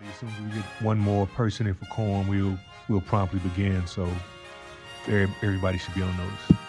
As soon as we get one more person in for corn, we'll promptly begin. So everybody should be on notice.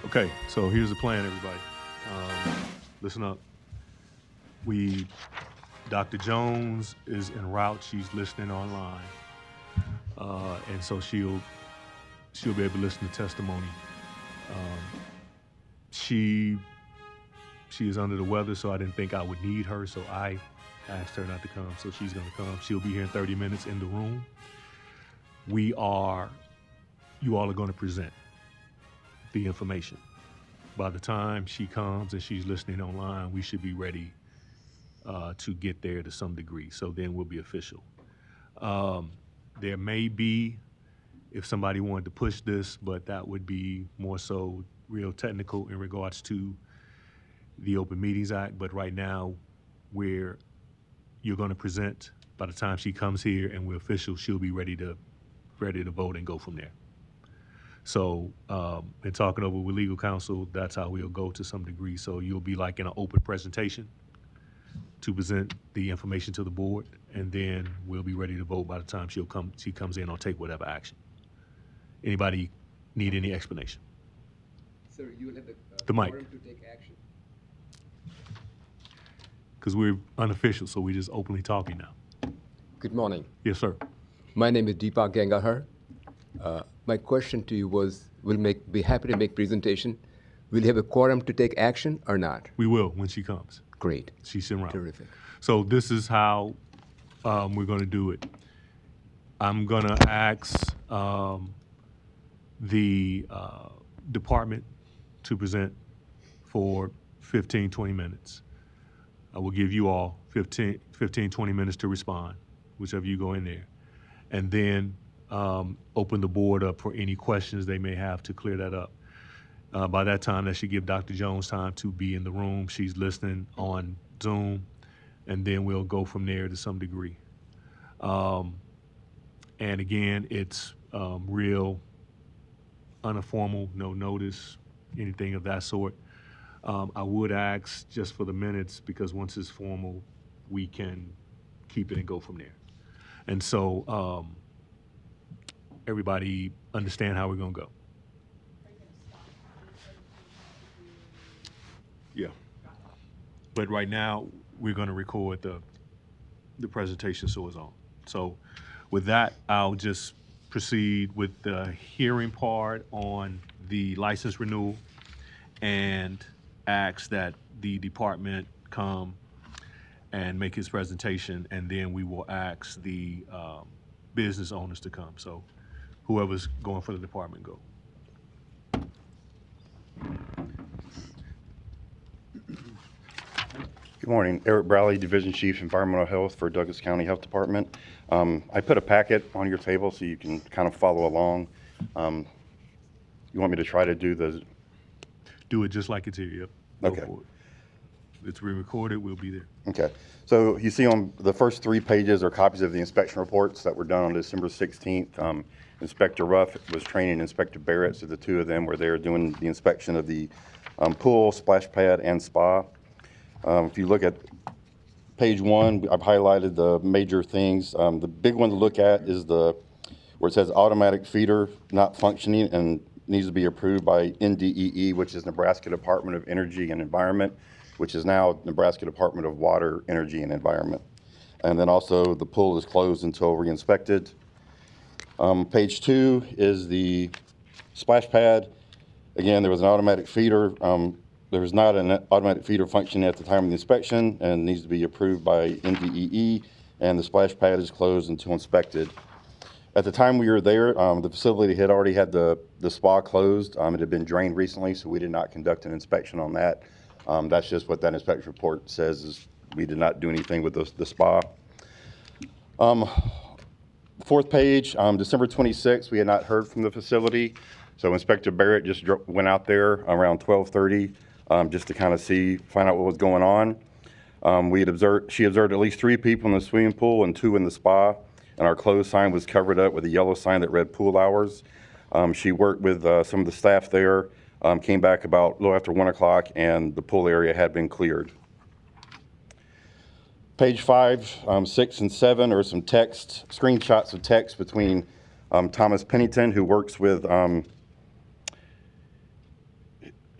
Okay, so here's the plan, everybody. Listen up. Dr. Jones is en route. She's listening online, and so she'll be able to listen to testimony. She is under the weather, so I didn't think I would need her, so I asked her not to come. So she's going to come. She'll be here in 30 minutes in the room. You all are going to present the information. By the time she comes and she's listening online, we should be ready to get there to some degree. So then we'll be official. There may be, if somebody wanted to push this, but that would be more so real technical in regards to the Open Meetings Act. But right now, you're going to present. By the time she comes here and we're official, she'll be ready to vote and go from there. So in talking over with legal counsel, that's how we'll go to some degree. So you'll be like in an open presentation to present the information to the board, and then we'll be ready to vote by the time she comes in or take whatever action. Anybody need any explanation? Sir, you will have The mic. quorum to take action. Because we're unofficial, so we're just openly talking now. Good morning. Yes, sir. My name is Deepak Gangahar. My question to you was, be happy to make presentation. Will you have a quorum to take action or not? We will when she comes. Great. She's en route. Terrific. So this is how we're going to do it. I'm going to ask the department to present for 15, 20 minutes. I will give you all 15, 20 minutes to respond, whichever you go in there. And then open the board up for any questions they may have to clear that up. By that time, that should give Dr. Jones time to be in the room. She's listening on Zoom, and then we'll go from there to some degree. And again, it's real uninformal, no notice, anything of that sort. I would ask just for the minutes, because once it's formal, we can keep it and go from there. And so everybody understand how we're going to go. Yeah. But right now, we're going to record the presentation so it's on. So with that, I'll just proceed with the hearing part on the license renewal and ask that the department come and make his presentation, and then we will ask the business owners to come. So whoever's going for the department, go. Good morning. Eric Browley, Division Chief, Environmental Health for Douglas County Health Department. I put a packet on your table so you can kind of follow along. You want me to try to do the... Do it just like it's here, yep. Go Okay. for it. It's re-recorded, we'll be there. Okay. So you see on the first 3 pages are copies of the inspection reports that were done on December 16th. Inspector Ruff was training Inspector Barrett, so the 2 of them were there doing the inspection of the pool, splash pad, and spa. If you look at page 1, I've highlighted the major things. The big one to look at is where it says automatic feeder not functioning and needs to be approved by NDEE, which is Nebraska Department of Energy and Environment, which is now Nebraska Department of Water, Energy, and Environment. And then also the pool is closed until re-inspected. Page 2 is the splash pad. Again, there was an automatic feeder. There was not an automatic feeder functioning at the time of the inspection and needs to be approved by NDEE, and the splash pad is closed until inspected. At the time we were there, the facility had already had the spa closed. It had been drained recently, so we did not conduct an inspection on that. That's just what that inspection report says, is we did not do anything with the spa. 4th page, December 26th, we had not heard from the facility. So Inspector Barrett just went out there around 12:30 just to kind of find out what was going on. She observed at least 3 people in the swimming pool and 2 in the spa, and our closed sign was covered up with a yellow sign that read pool hours. She worked with some of the staff there, came back about a little after 1 o'clock, and the pool area had been cleared. Page 5, 6, and 7 are some screenshots of text between Thomas Pennington, who works with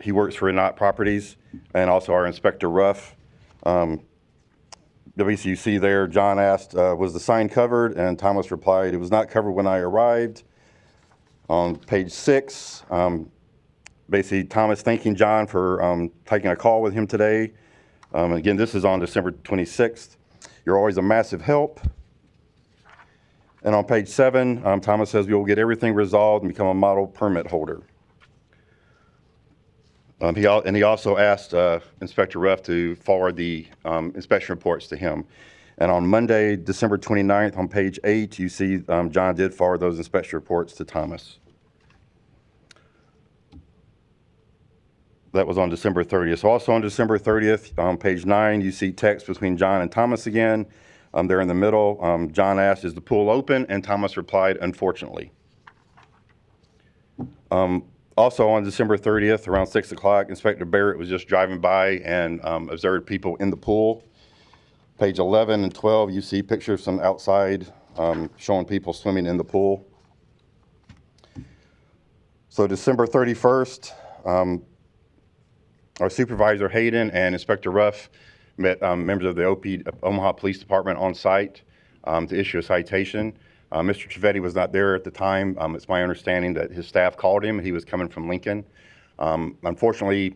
he works for Inot Properties, and also our Inspector Ruff. You see there, John asked, was the sign covered? And Thomas replied, it was not covered when I arrived. On page 6, basically Thomas thanking John for taking a call with him today. Again, this is on December 26th. You're always a massive help. And on page 7, Thomas says we will get everything resolved and become a model permit holder. He also asked Inspector Ruff to forward the inspection reports to him. And on Monday, December 29th, on page 8, you see John did forward those inspection reports to Thomas. That was on December 30th. So also on December 30th, on page 9, you see text between John and Thomas again. They're in the middle. John asked, is the pool open? And Thomas replied, unfortunately. Also on December 30th, around 6 o'clock, Inspector Barrett was just driving by and observed people in the pool. Page 11 and 12, you see pictures from outside showing people swimming in the pool. So December 31st, our Supervisor Hayden and Inspector Ruff met members of the Omaha Police Department on site to issue a citation. Mr. Trivedi was not there at the time. It's my understanding that his staff called him. He was coming from Lincoln. Unfortunately,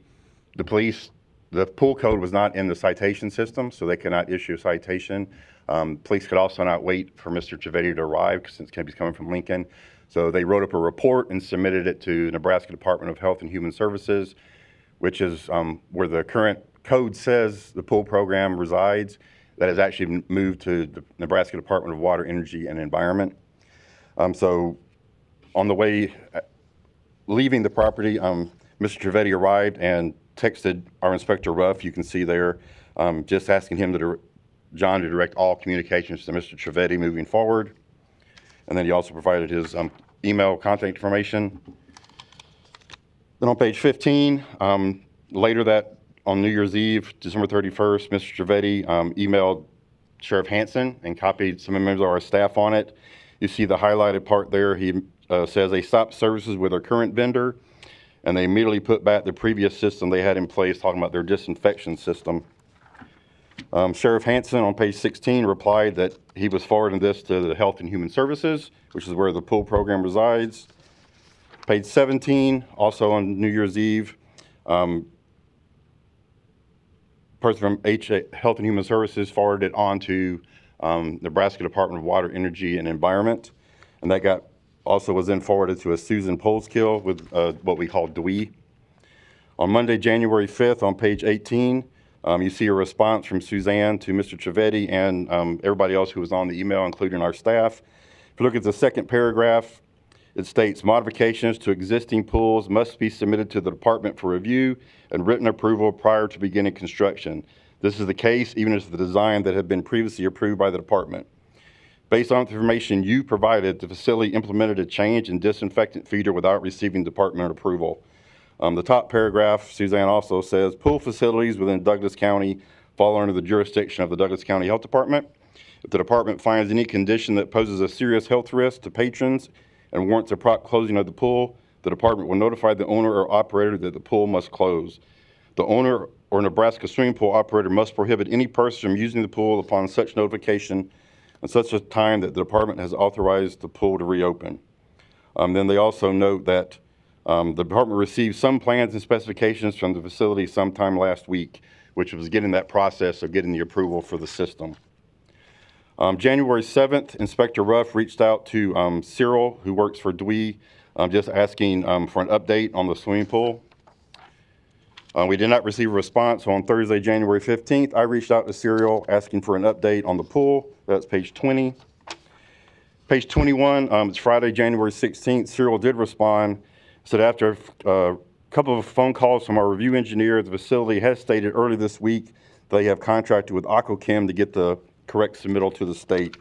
the pool code was not in the citation system, so they could not issue a citation. Police could also not wait for Mr. Trivedi to arrive since he's coming from Lincoln. So they wrote up a report and submitted it to Nebraska Department of Health and Human Services, which is where the current code says the pool program resides. That has actually moved to the Nebraska Department of Water, Energy, and Environment. So on the way leaving the property, Mr. Trivedi arrived and texted our Inspector Ruff, you can see there, just asking him John to direct all communications to Mr. Trivedi moving forward. And then he also provided his email contact information. Then on page 15, later on New Year's Eve, December 31st, Mr. Trivedi emailed Sheriff Hansen and copied some members of our staff on it. You see the highlighted part there. He says they stopped services with our current vendor and they immediately put back the previous system they had in place, talking about their disinfection system. Sheriff Hanson on page 16 replied that he was forwarding this to the Health and Human Services, which is where the pool program resides. Page 17, also on New Year's Eve, person from Health and Human Services forwarded it on to Nebraska Department of Water, Energy, and Environment, and that also was then forwarded to a Susan Polskill with what we call DWE. On Monday, January 5th, on page 18, you see a response from Suzanne to Mr. Trivedi and everybody else who was on the email, including our staff. If you look at the second paragraph, it states modifications to existing pools must be submitted to the department for review and written approval prior to beginning construction. This is the case even as the design that had been previously approved by the department. Based on the information you provided, the facility implemented a change in disinfectant feeder without receiving department approval. The top paragraph, Suzanne also says, pool facilities within Douglas County fall under the jurisdiction of the Douglas County Health Department. If the department finds any condition that poses a serious health risk to patrons and warrants a prompt closing of the pool, the department will notify the owner or operator that the pool must close. The owner or Nebraska swimming pool operator must prohibit any person from using the pool upon such notification and such a time that the department has authorized the pool to reopen. Then they also note that the department received some plans and specifications from the facility sometime last week, which was getting that process of getting the approval for the system. January 7th, Inspector Ruff reached out to Cyril, who works for DWE, just asking for an update on the swimming pool. We did not receive a response, so on Thursday, January 15th, I reached out to Cyril asking for an update on the pool. That's page 20. Page 21, it's Friday, January 16th, Cyril did respond, said after a couple of phone calls from our review engineer, the facility has stated early this week they have contracted with Aquachem to get the correct submittal to the state.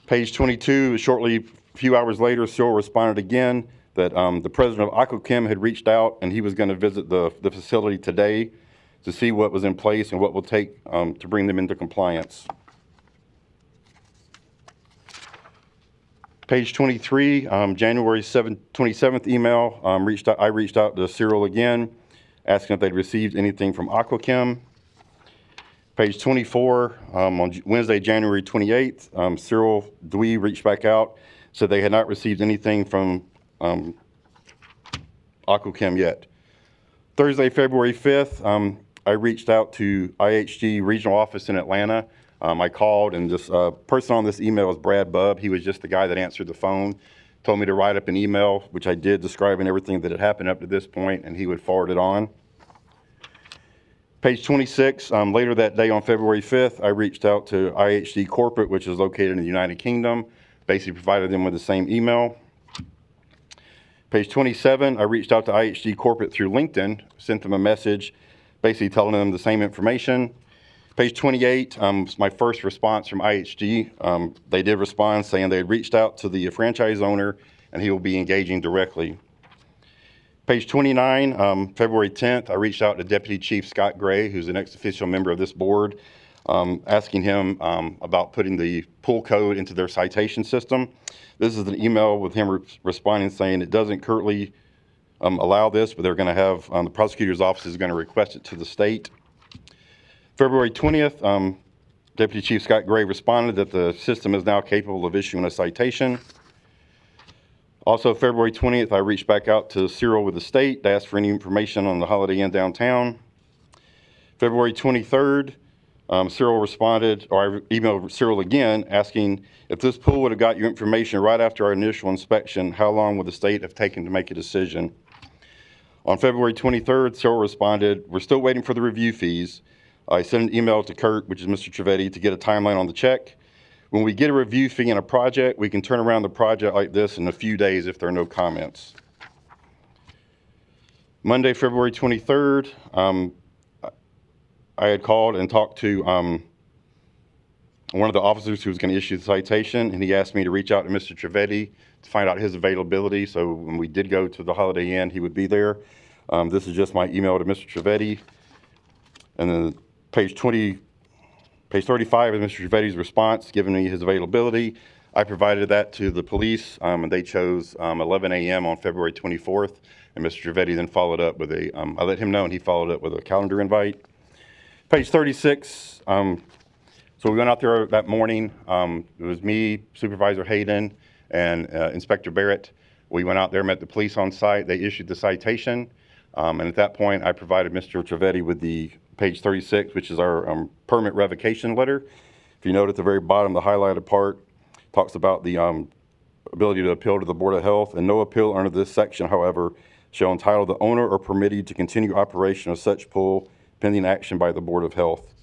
Page 22, shortly, a few hours later, Cyril responded again that the president of Aquachem had reached out and he was going to visit the facility today to see what was in place and what will take to bring them into compliance. Page 23, January 27th email, I reached out to Cyril again, asking if they'd received anything from Aquachem. Page 24, on Wednesday, January 28th, Cyril DWE reached back out, said they had not received anything from Aquachem yet. Thursday, February 5th, I reached out to IHG regional office in Atlanta. I called, and this person on this email is Brad Bubb. He was just the guy that answered the phone, told me to write up an email, which I did, describing everything that had happened up to this point, and he would forward it on. Page 26, later that day on February 5th, I reached out to IHG Corporate, which is located in the United Kingdom, basically provided them with the same email. Page 27, I reached out to IHG Corporate through LinkedIn, sent them a message, basically telling them the same information. Page 28, my first response from IHG. They did respond saying they had reached out to the franchise owner and he will be engaging directly. Page 29, February 10th, I reached out to Deputy Chief Scott Gray, who's an ex-official member of this board, asking him about putting the pool code into their citation system. This is an email with him responding saying it doesn't currently allow this, but they're going to have, the prosecutor's office is going to request it to the state. February 20th, Deputy Chief Scott Gray responded that the system is now capable of issuing a citation. Also, February 20th, I reached back out to Cyril with the state to ask for any information on the Holiday Inn downtown. February 23rd, Cyril responded, or I emailed Cyril again asking if this pool would have got you information right after our initial inspection, how long would the state have taken to make a decision? On February 23rd, Cyril responded, we're still waiting for the review fees. I sent an email to Kurt, which is Mr. Trivedi, to get a timeline on the check. When we get a review fee in a project, we can turn around the project like this in a few days if there are no comments. Monday, February 23rd, I had called and talked to one of the officers who was going to issue the citation, and he asked me to reach out to Mr. Trivedi to find out his availability. So when we did go to the Holiday Inn, he would be there. This is just my email to Mr. Trivedi. And then page 35 is Mr. Trivedi's response, giving me his availability. I provided that to the police, and they chose 11 a.m. on February 24th. And Mr. Trivedi then followed up with I let him know, and he followed up with a calendar invite. Page 36. So we went out there that morning. It was me, Supervisor Hayden, and Inspector Barrett. We went out there, met the police on site. They issued the citation. And at that point, I provided Mr. Trivedi with the page 36, which is our permit revocation letter. If you note at the very bottom, the highlighted part talks about the ability to appeal to the Board of Health, and no appeal under this section, however, shall entitle the owner or permittee to continue operation of such pool pending action by the Board of Health.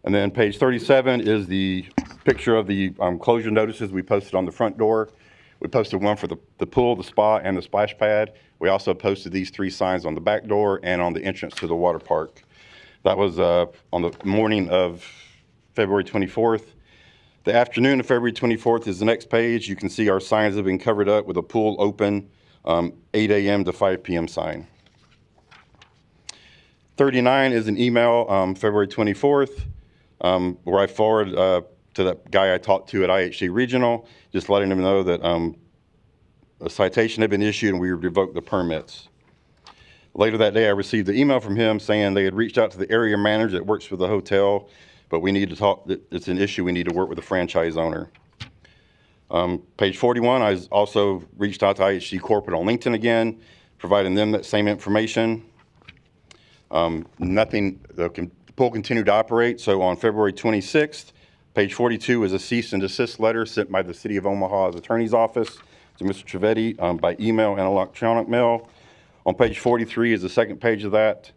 And then page 37 is the picture of the closure notices we posted on the front door. We posted one for the pool, the spa, and the splash pad. We also posted these 3 signs on the back door and on the entrance to the water park. That was on the morning of February 24th. The afternoon of February 24th is the next page. You can see our signs have been covered up with a pool open 8 a.m. to 5 p.m. sign. 39 is an email February 24th where I forwarded to that guy I talked to at IHG Regional, just letting him know that a citation had been issued and we revoked the permits. Later that day, I received the email from him saying they had reached out to the area manager that works for the hotel, but we need to talk, it's an issue, we need to work with the franchise owner. Page 41, I also reached out to IHG Corporate on LinkedIn again, providing them that same information. The pool continued to operate, so on February 26th, page 42 is a cease and desist letter sent by the City of Omaha's Attorney's Office to Mr. Trivedi by email and electronic mail. On page 43 is the second page of that,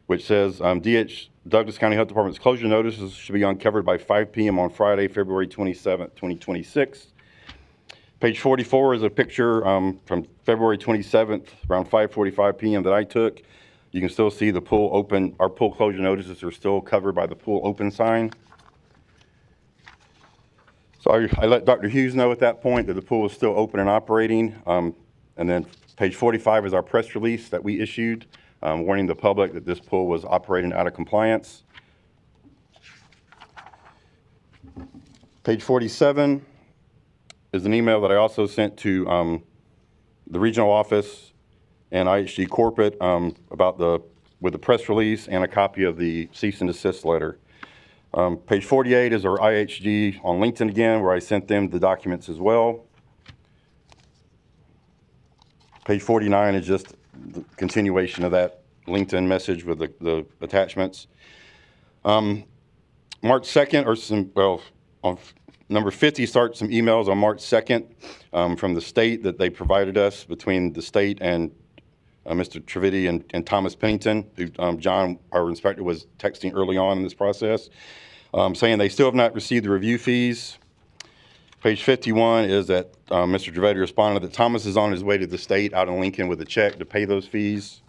which says DH Douglas County Health Department's closure notices should be uncovered by 5 p.m. on Friday, February 27th, 2026. Page 44 is a picture from February 27th, around 5:45 p.m. that I took. You can still see the pool open. Our pool closure notices are still covered by the pool open sign. So I let Dr. Hughes know at that point that the pool is still open and operating. And then page 45 is our press release that we issued, warning the public that this pool was operating out of compliance. Page 47 is an email that I also sent to the regional office and IHG Corporate with the press release and a copy of the cease and desist letter. Page 48 is our IHG on LinkedIn again, where I sent them the documents as well. Page 49 is just the continuation of that LinkedIn message with the attachments. March 2nd, on number 50 starts some emails on March 2nd from the state that they provided us between the state and Mr. Trivedi and Thomas Pennington, who John, our inspector, was texting early on in this process, saying they still have not received the review fees. Page 51 is that Mr. Trivedi responded that Thomas is on his way to the state out in Lincoln with a check to pay those fees.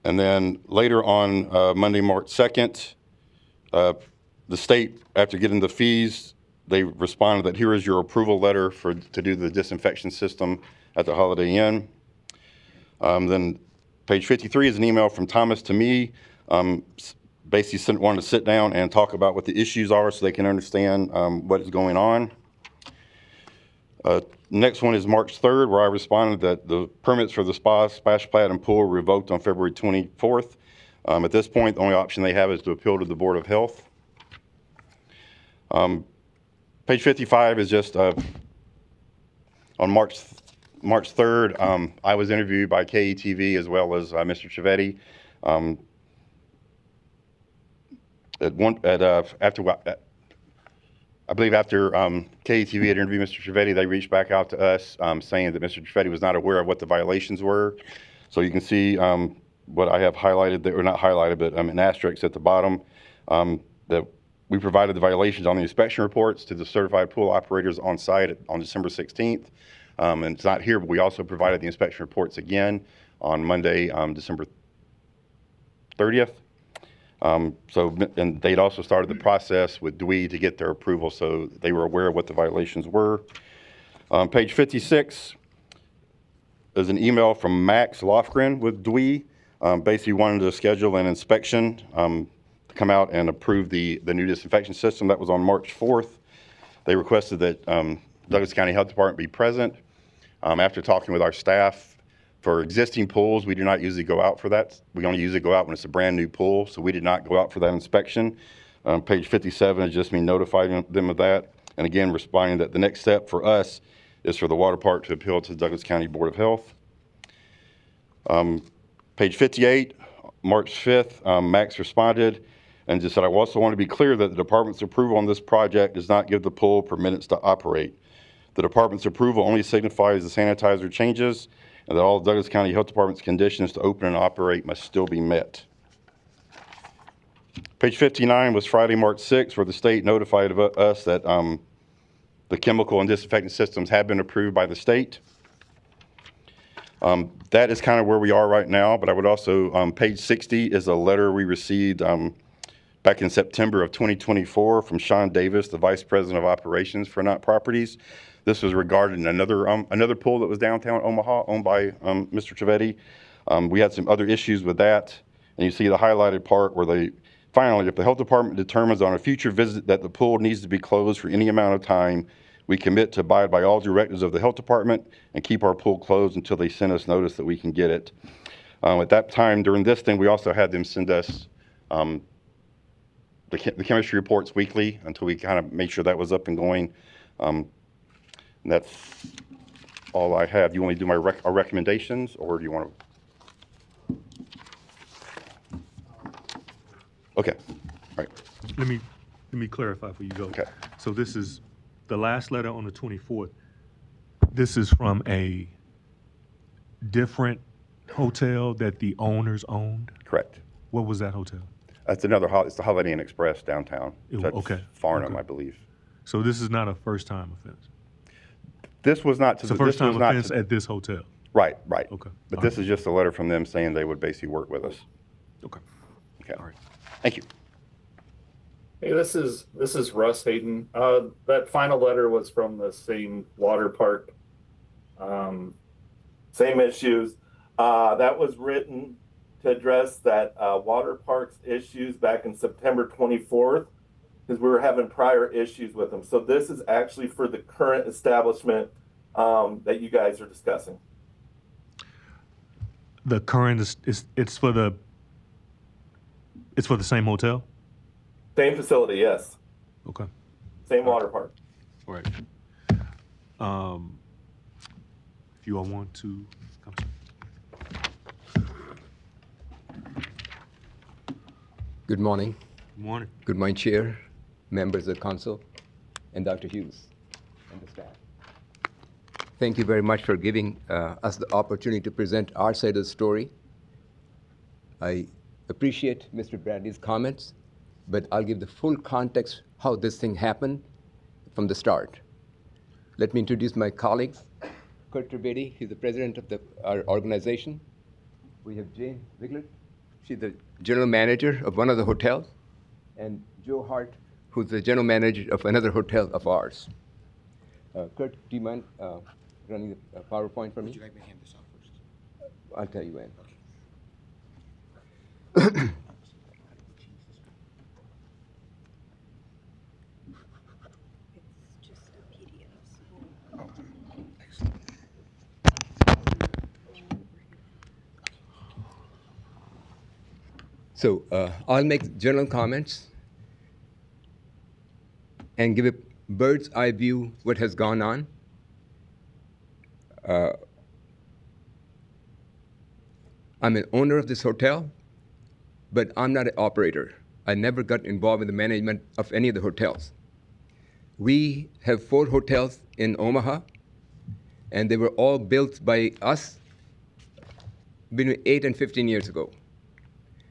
And then later on Monday, March 2nd, the state, after getting the fees, they responded that here is your approval letter to do the disinfection system at the Holiday Inn. Then page 53 is an email from Thomas to me, basically wanted to sit down and talk about what the issues are so they can understand what is going on. Next one is March 3rd, where I responded that the permits for the spa, splash pad, and pool were revoked on February 24th. At this point, the only option they have is to appeal to the Board of Health. Page 55 is just on March 3rd, I was interviewed by KETV as well as Mr. Trivedi. I believe after KETV had interviewed Mr. Trivedi, they reached back out to us saying that Mr. Trivedi was not aware of what the violations were. So you can see what I have highlighted, or not highlighted, but an asterisk at the bottom, that we provided the violations on the inspection reports to the certified pool operators on site on December 16th. And it's not here, but we also provided the inspection reports again on Monday, December 30th. And they'd also started the process with DWE to get their approval, so they were aware of what the violations were. Page 56 is an email from Max Lofgren with DWE, basically wanted to schedule an inspection to come out and approve the new disinfection system. That was on March 4th. They requested that Douglas County Health Department be present. After talking with our staff, for existing pools, we do not usually go out for that. We only usually go out when it's a brand new pool, so we did not go out for that inspection. Page 57 is just me notifying them of that. And again, responding that the next step for us is for the water park to appeal to the Douglas County Board of Health. Page 58, March 5th, Max responded and just said, I also want to be clear that the department's approval on this project does not give the pool permits to operate. The department's approval only signifies the sanitizer changes and that all Douglas County Health Department's conditions to open and operate must still be met. Page 59 was Friday, March 6th, where the state notified of us that the chemical and disinfectant systems have been approved by the state. That is kind of where we are right now, but I would also, page 60 is a letter we received back in September of 2024 from Sean Davis, the Vice President of Operations for Knott Properties. This was regarding another pool that was downtown Omaha owned by Mr. Trivedi. We had some other issues with that, and you see the highlighted part where finally, if the health department determines on a future visit that the pool needs to be closed for any amount of time, we commit to abide by all directives of the health department and keep our pool closed until they send us notice that we can get it. At that time, during this thing, we also had them send us the chemistry reports weekly until we kind of made sure that was up and going. And that's all I have. Do you want me to do our recommendations, or do you want to? Okay, all right. Let me clarify before you go. Okay. So this is the last letter on the 24th. This is from a different hotel that the owners owned? Correct. What was that hotel? That's it's the Holiday Inn Express downtown. That's okay. Farnham, Okay. I believe. So this is not a first-time offense? This was not to It's a this was first-time not offense to- at this hotel? Right. Okay. But All this is just a letter from them saying they would basically work with us. Okay. Okay. All right. Thank you. Hey, this is Russ Hayden. That final letter was from the same water park. Same issues. That was written to address that water parks issues back in September 24th, because we were having prior issues with them. So this is actually for the current establishment that you guys are discussing. The current it's for the same hotel? Same facility, yes. Okay. Same water park. All right. If you all want to come. Good morning. Good morning. Good morning, Chair, members of the council, and Dr. Hughes and the staff. Thank you very much for giving us the opportunity to present our side of the story. I appreciate Mr. Bradley's comments, but I'll give the full context how this thing happened from the start. Let me introduce my colleagues. Kurt Trivedi, he's the president of our organization. We have Jane Wigler, she's the general manager of one of the hotels, and Joe Hart, who's the general manager of another hotel of ours. Kurt, do you mind running the PowerPoint for me? Would you like me to hand this off first? I'll tell you when. It's just a PDF. Oh, excellent. So I'll make general comments and give a bird's eye view what has gone on. I'm an owner of this hotel, but I'm not an operator. I never got involved in the management of any of the hotels. We have 4 hotels in Omaha, and they were all built by us between 8 and 15 years ago.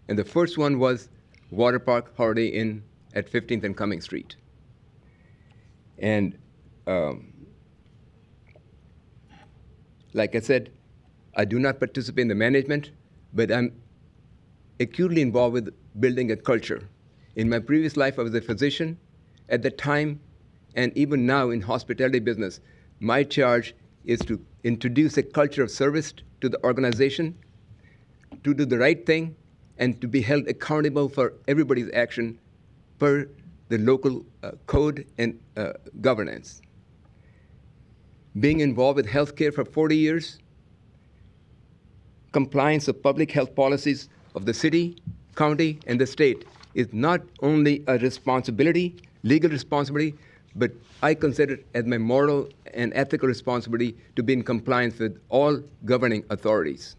And the first one was Water Park Holiday Inn at 15th and Cumming Street. And like I said, I do not participate in the management, but I'm acutely involved with building a culture. In my previous life, I was a physician. At the time, and even now in hospitality business, my charge is to introduce a culture of service to the organization, to do the right thing, and to be held accountable for everybody's action per the local code and governance. Being involved with healthcare for 40 years, compliance of public health policies of the city, county, and the state is not only a responsibility, legal responsibility, but I consider it as my moral and ethical responsibility to be in compliance with all governing authorities.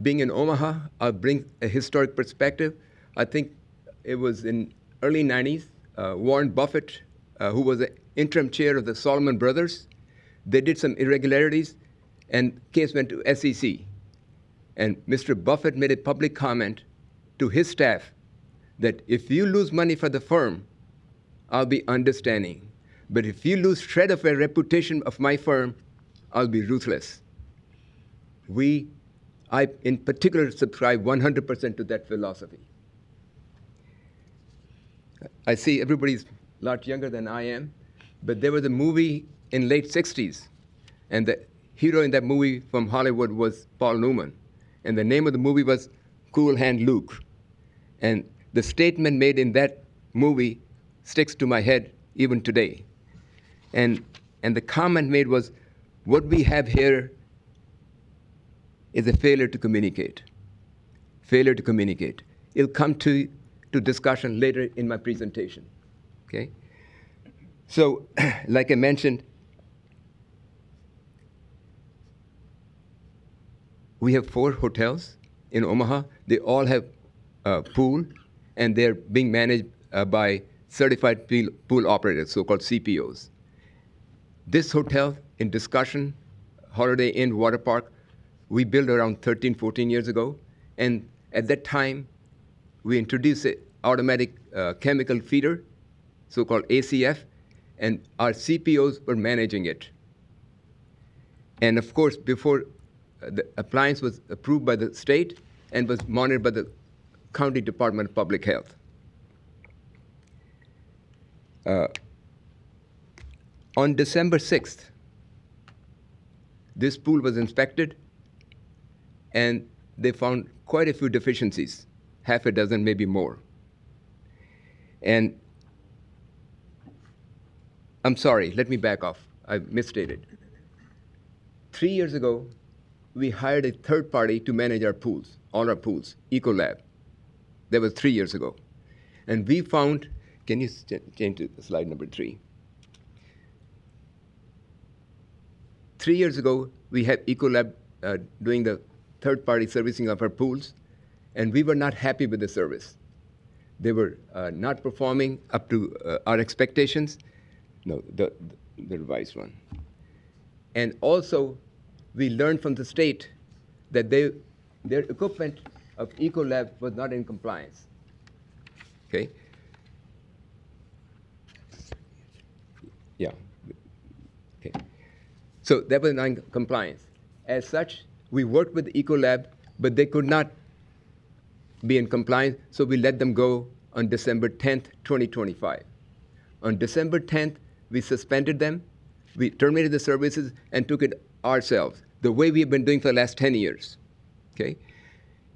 Being in Omaha, I'll bring a historic perspective. I think it was in early 90s, Warren Buffett, who was the interim chair of the Salomon Brothers, they did some irregularities, and case went to SEC. And Mr. Buffett made a public comment to his staff that if you lose money for the firm, I'll be understanding. But if you lose shred of a reputation of my firm, I'll be ruthless. I, in particular, subscribe 100% to that philosophy. I see everybody's a lot younger than I am, but there was a movie in late 60s, and the hero in that movie from Hollywood was Paul Newman, and the name of the movie was Cool Hand Luke. And the statement made in that movie sticks to my head even today. And the comment made was, what we have here is a failure to communicate. Failure to communicate. It'll come to discussion later in my presentation, okay? So, like I mentioned, we have 4 hotels in Omaha. They all have a pool, and they're being managed by certified pool operators, so-called CPOs. This hotel in discussion, Holiday Inn Water Park, we built around 13, 14 years ago. And at that time, we introduced an automatic chemical feeder, so-called ACF, and our CPOs were managing it. And of course, before the appliance was approved by the state and was monitored by the County Department of Public Health. On December 6th, this pool was inspected, and they found quite a few deficiencies, half a dozen, maybe more. And I'm sorry, let me back off. I misstated. 3 years ago, we hired a third party to manage our pools, all our pools, Ecolab. That was 3 years ago. And we found, can you change to slide number 3? 3 years ago, we had Ecolab doing the third-party servicing of our pools, and we were not happy with the service. They were not performing up to our expectations. No, the revised one. And also, we learned from the state that their equipment of Ecolab was not in compliance. Okay? Yeah. Okay. So that was not in compliance. As such, we worked with Ecolab, but they could not be in compliance, so we let them go on December 10th, 2025. On December 10th, we suspended them, we terminated the services, and took it ourselves, the way we have been doing for the last 10 years, okay?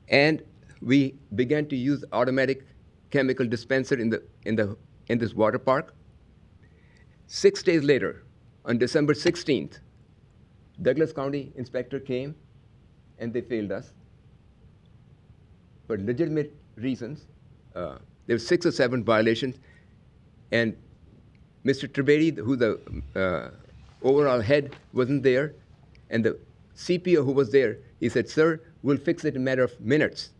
And we began to use automatic chemical dispenser in this water park. 6 days later, on December 16th, Douglas County inspector came, and they failed us for legitimate reasons. There were 6 or 7 violations, and Mr. Trivedi, who the overall head, wasn't there, and the CPO who was there, he said, "Sir, we'll fix it in a matter of minutes."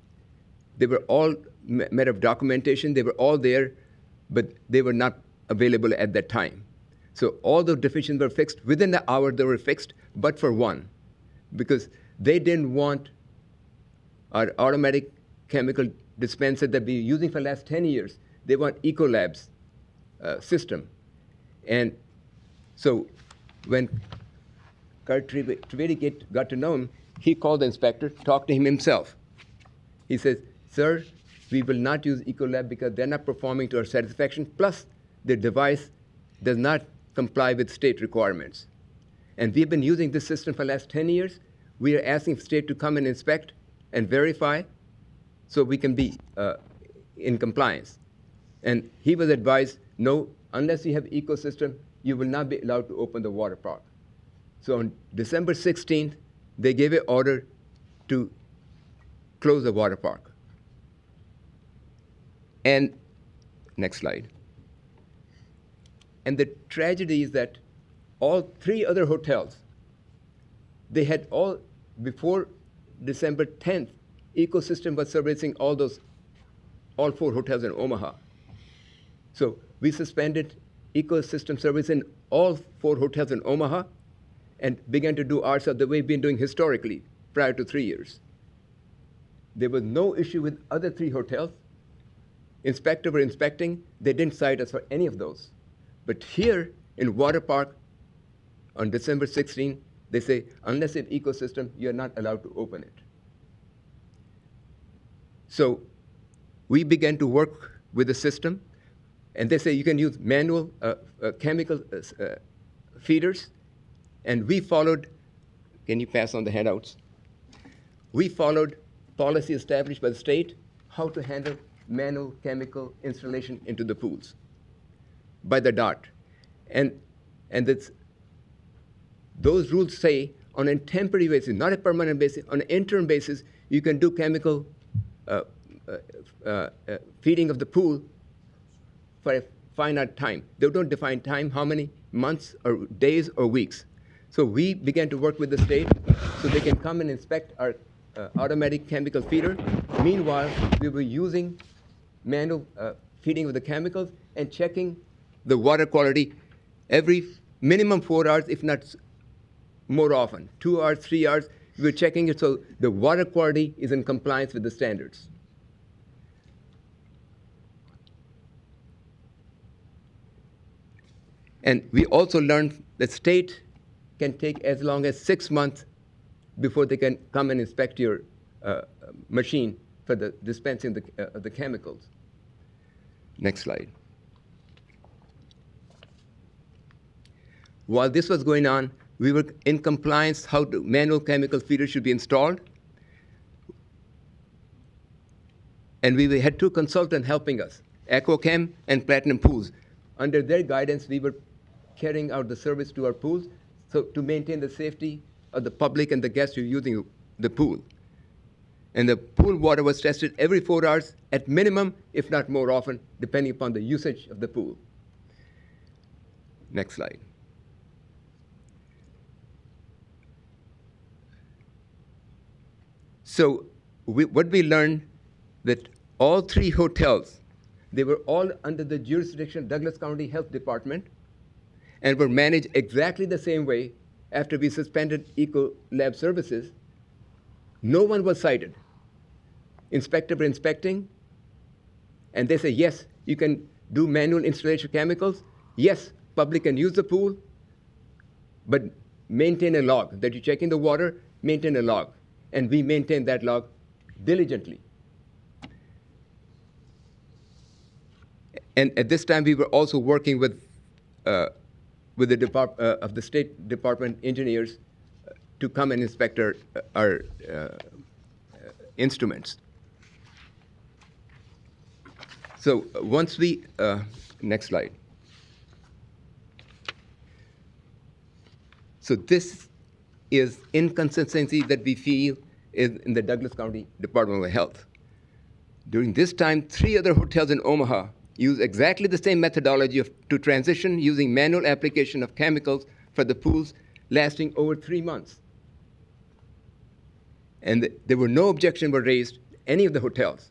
They were all matter of documentation. They were all there, but they were not available at that time. So all the deficiencies were fixed. Within the hour, they were fixed, but for one, because they didn't want our automatic chemical dispenser that we've been using for the last 10 years. They want Ecolab's system. And so when Kurt Trivedi got to know him, he called the inspector, talked to him himself. He says, "Sir, we will not use Ecolab because they're not performing to our satisfaction, plus the device does not comply with state requirements. And we've been using this system for the last 10 years. We are asking the state to come and inspect and verify so we can be in compliance. And he was advised, no, unless you have ecosystem, you will not be allowed to open the water park. So on December 16th, they gave an order to close the water park. And next slide. And the tragedy is that all 3 other hotels, they had all, before December 10th, ecosystem was servicing all 4 hotels in Omaha. So we suspended ecosystem service in all 4 hotels in Omaha and began to do ourselves the way we've been doing historically prior to 3 years. There was no issue with other 3 hotels. Inspector were inspecting. They didn't cite us for any of those. But here in Water Park, on December 16, they say, unless you have ecosystem, you're not allowed to open it. So we began to work with the system, and they say you can use manual chemical feeders, and we followed, can you pass on the handouts? We followed policy established by the state, how to handle manual chemical installation into the pools by the DOT. And those rules say on a temporary basis, not a permanent basis, on an interim basis, you can do chemical feeding of the pool for a finite time. They don't define time, how many months or days or weeks. So we began to work with the state so they can come and inspect our automatic chemical feeder. Meanwhile, we were using manual feeding of the chemicals and checking the water quality every minimum 4 hours, if not more often, 2 hours, 3 hours. We were checking it so the water quality is in compliance with the standards. And we also learned that state can take as long as 6 months before they can come and inspect your machine for the dispensing of the chemicals. Next slide. While this was going on, we were in compliance how the manual chemical feeder should be installed. And we had 2 consultants helping us, EcoChem and Platinum Pools. Under their guidance, we were carrying out the service to our pools so to maintain the safety of the public and the guests who are using the pool. And the pool water was tested every 4 hours at minimum, if not more often, depending upon the usage of the pool. Next slide. So what we learned that all 3 hotels, they were all under the jurisdiction of Douglas County Health Department and were managed exactly the same way after we suspended Eco Lab services. No one was cited. Inspector were inspecting, and they say, yes, you can do manual installation of chemicals. Yes, public can use the pool, but maintain a log that you're checking the water, maintain a log. And we maintain that log diligently. And at this time, we were also working with the State Department engineers to come and inspect our instruments. So once we, next slide. So this is inconsistency that we feel is in the Douglas County Department of Health. During this time, 3 other hotels in Omaha use exactly the same methodology to transition using manual application of chemicals for the pools lasting over 3 months. And there were no objections were raised any of the hotels.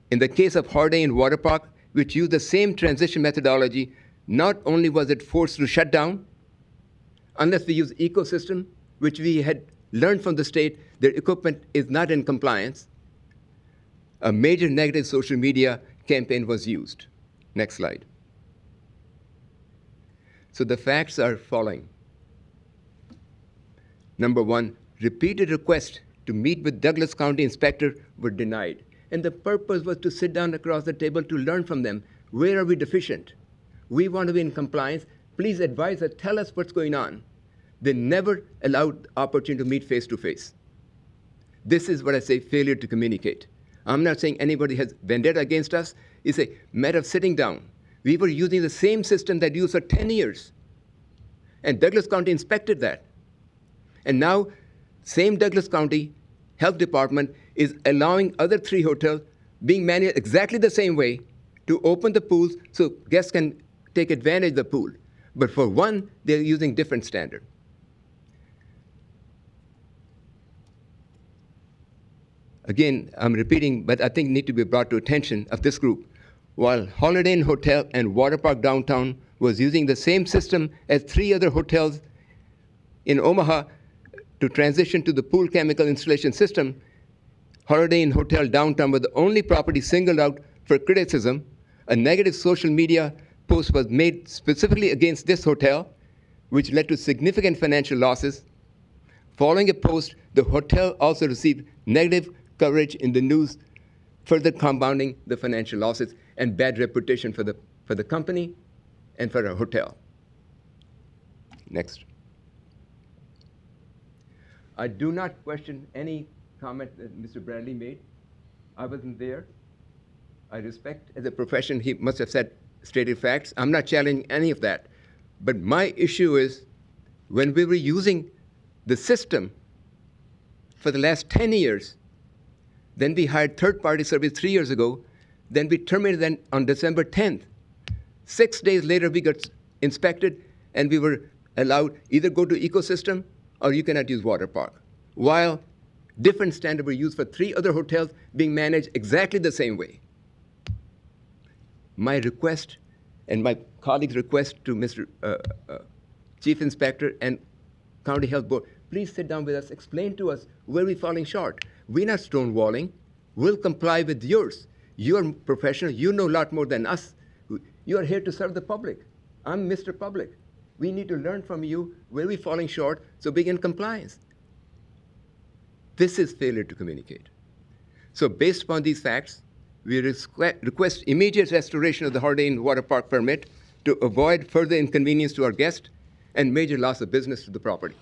In the case of Holiday Inn Water Park, which used the same transition methodology, not only was it forced to shut down, unless we use ecosystem, which we had learned from the state, their equipment is not in compliance, a major negative social media campaign was used. Next slide. So the facts are following. Number 1, repeated requests to meet with Douglas County inspector were denied. And the purpose was to sit down across the table to learn from them. Where are we deficient? We want to be in compliance. Please advise us, tell us what's going on. They never allowed the opportunity to meet face to face. This is what I say, failure to communicate. I'm not saying anybody has vendetta against us. It's a matter of sitting down. We were using the same system that used for 10 years. And Douglas County inspected that. And now, same Douglas County Health Department is allowing other 3 hotels being managed exactly the same way to open the pools so guests can take advantage of the pool. But for one, they're using different standard. Again, I'm repeating, but I think need to be brought to attention of this group. While Holiday Inn Hotel and Water Park Downtown was using the same system as 3 other hotels in Omaha to transition to the pool chemical installation system, Holiday Inn Hotel Downtown was the only property singled out for criticism. A negative social media post was made specifically against this hotel, which led to significant financial losses. Following a post, the hotel also received negative coverage in the news, further compounding the financial losses and bad reputation for the company and for our hotel. Next. I do not question any comment that Mr. Bradley made. I wasn't there. I respect as a profession, he must have said stated facts. I'm not challenging any of that. But my issue is when we were using the system for the last 10 years, then we hired third-party service 3 years ago, then we terminated them on December 10th. 6 days later, we got inspected, and we were allowed either go to ecosystem or you cannot use water park. While different standards were used for 3 other hotels being managed exactly the same way. My request and my colleagues' request to Mr. Chief Inspector and County Health Board, please sit down with us, explain to us where we're falling short. We're not stonewalling. We'll comply with yours. You're professional. You know a lot more than us. You are here to serve the public. I'm Mr. Public. We need to learn from you where we're falling short so we can compliance. This is failure to communicate. So based upon these facts, we request immediate restoration of the Holiday Inn Water Park permit to avoid further inconvenience to our guests and major loss of business to the property.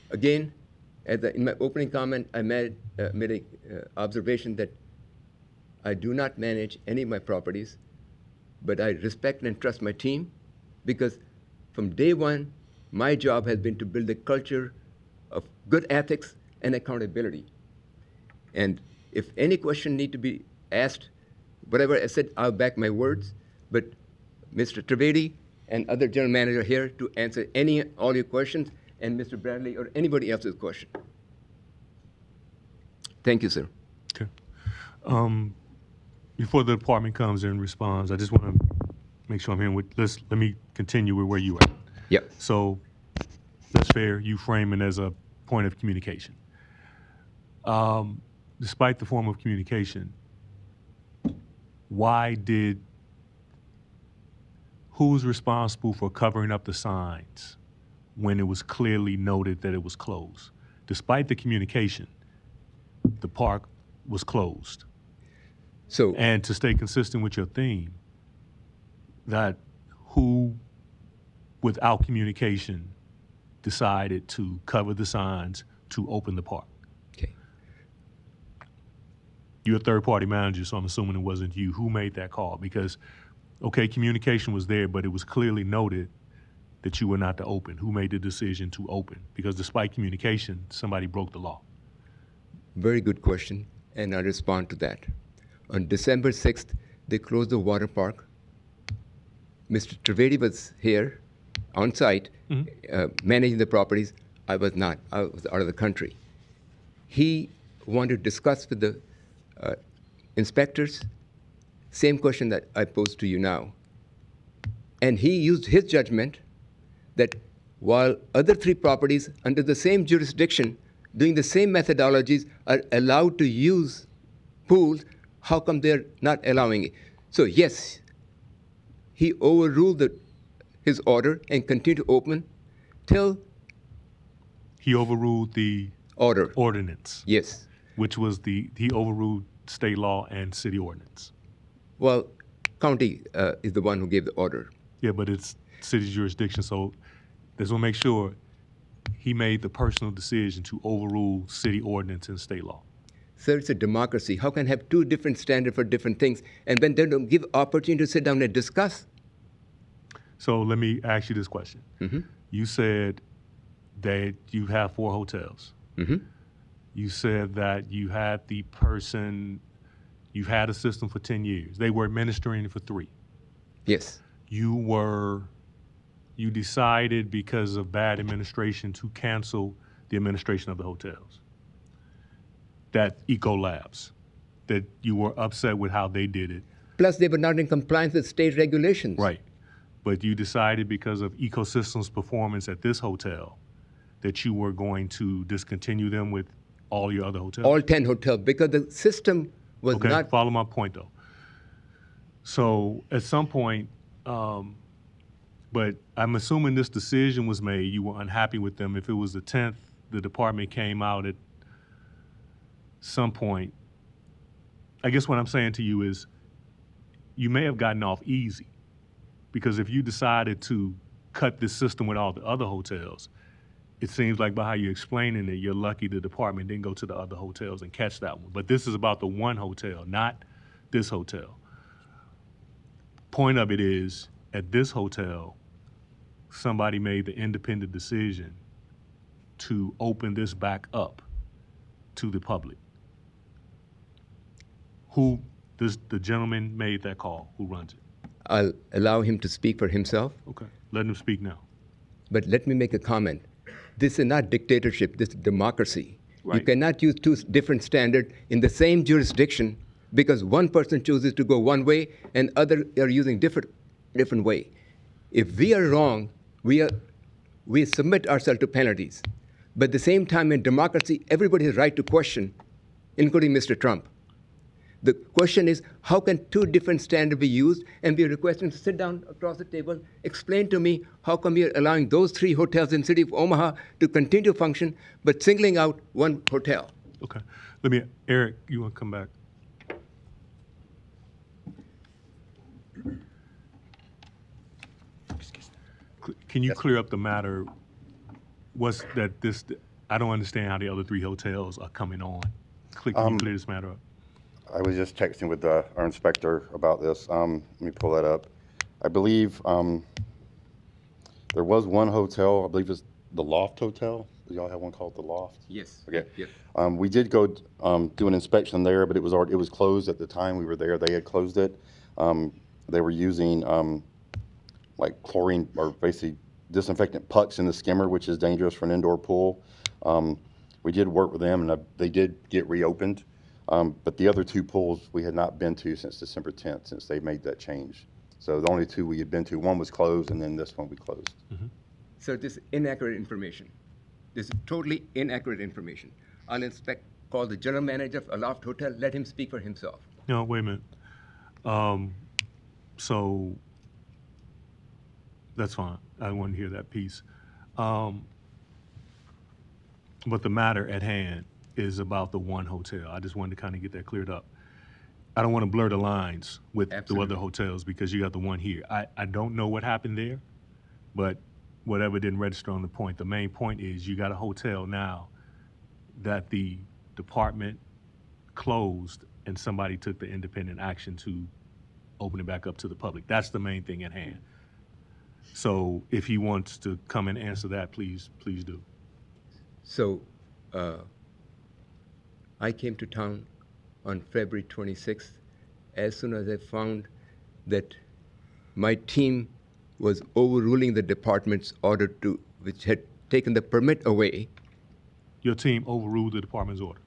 Again, in my opening comment, I made an observation that I do not manage any of my properties, but I respect and trust my team because from day one, my job has been to build a culture of good ethics and accountability. And if any question need to be asked, whatever I said, I'll back my words. But Mr. Trivedi and other general manager are here to answer all your questions, and Mr. Bradley or anybody else's question. Thank you, sir. Okay. Before the department comes and responds, I just want to make sure I'm hearing let me continue with where you are. Yep. So that's fair. You frame it as a point of communication. Despite the form of communication, who's responsible for covering up the signs when it was clearly noted that it was closed? Despite the communication, the park was closed. So, and to stay consistent with your theme, that who, without communication, decided to cover the signs to open the park? okay. You're a third-party manager, so I'm assuming it wasn't you. Who made that call? Because, okay, communication was there, but it was clearly noted that you were not to open. Who made the decision to open? Because despite communication, somebody broke the law. Very good question, and I'll respond to that. On December 6th, they closed the water park. Mr. Trivedi was here on site, managing the properties. I was not. I was out of the country. He wanted to discuss with the inspectors, same question that I posed to you now. And he used his judgment that while other 3 properties under the same jurisdiction, doing the same methodologies, are allowed to use pools, how come they're not allowing it? So yes, he overruled his order and continued to open till He overruled the ordinance, Yes. which was he overruled state law and city ordinance. Well, county is the one who gave the order. Yeah, but it's city jurisdiction, so just want to make sure he made the personal decision to overrule city ordinance and state law. Sir, it's a democracy. How can I have two different standards for different things, and when they don't give opportunity to sit down and discuss? So let me ask you this question. You said that you have 4 hotels. You said that you had you've had a system for 10 years. They were administering it for 3. Yes. You decided because of bad administration to cancel the administration of the hotels. That Eco Labs, that you were upset with how they did it. Plus, they were not in compliance with state regulations. Right. But you decided because of Ecosystems' performance at this hotel that you were going to discontinue them with all your other hotels? All 10 hotels, because the system was Okay, not. follow my point though. So at some point, but I'm assuming this decision was made, you were unhappy with them. If it was the 10th, the department came out at some point. I guess what I'm saying to you is you may have gotten off easy, because if you decided to cut this system with all the other hotels, it seems like by how you're explaining it, you're lucky the department didn't go to the other hotels and catch that one. But this is about the one hotel, not this hotel. Point of it is, at this hotel, somebody made the independent decision to open this back up to the public. The gentleman made that call, who runs it? I'll allow him to speak for himself, Okay, let him speak now. but let me make a comment. This is not dictatorship, this is democracy. You Right. cannot use 2 different standards in the same jurisdiction because one person chooses to go one way and other are using different way. If we are wrong, we submit ourselves to penalties. But at the same time, in democracy, everybody has right to question, including Mr. Trump. The question is, how can 2 different standards be used? And we are requesting to sit down across the table, explain to me how come you're allowing those 3 hotels in the city of Omaha to continue to function, but singling out one hotel. Okay, Eric, you want to come back? Can you clear up the matter? Was that this? I don't understand how the other 3 hotels are coming on. Can you clear this matter up? I was just texting with our inspector about this. Let me pull that up. I believe there was one hotel, I believe it's the Loft Hotel. Do y'all have one called the Loft? Yes. Okay. Yes. We did go do an inspection there, but it was closed at the time we were there. They had closed it. They were using like chlorine or basically disinfectant pucks in the skimmer, which is dangerous for an indoor pool. We did work with them, and they did get reopened. But the other 2 pools we had not been to since December 10th, since they made that change. So the only 2 we had been to, one was closed, and then this one we closed. So this is inaccurate information. This is totally inaccurate information. I'll call the general manager of Aloft Hotel, let him speak for himself. No, wait a minute. So that's fine. I want to hear that piece. But the matter at hand is about the one hotel. I just wanted to kind of get that cleared up. I don't want to blur the lines with the Absolutely. other hotels because you got the one here. I don't know what happened there, but whatever didn't register on the point. The main point is you got a hotel now that the department closed and somebody took the independent action to open it back up to the public. That's the main thing at hand. So if he wants to come and answer that, please do. So I came to town on February 26th. As soon as I found that my team was overruling the department's order which had taken the permit away, Your team overruled the department's order.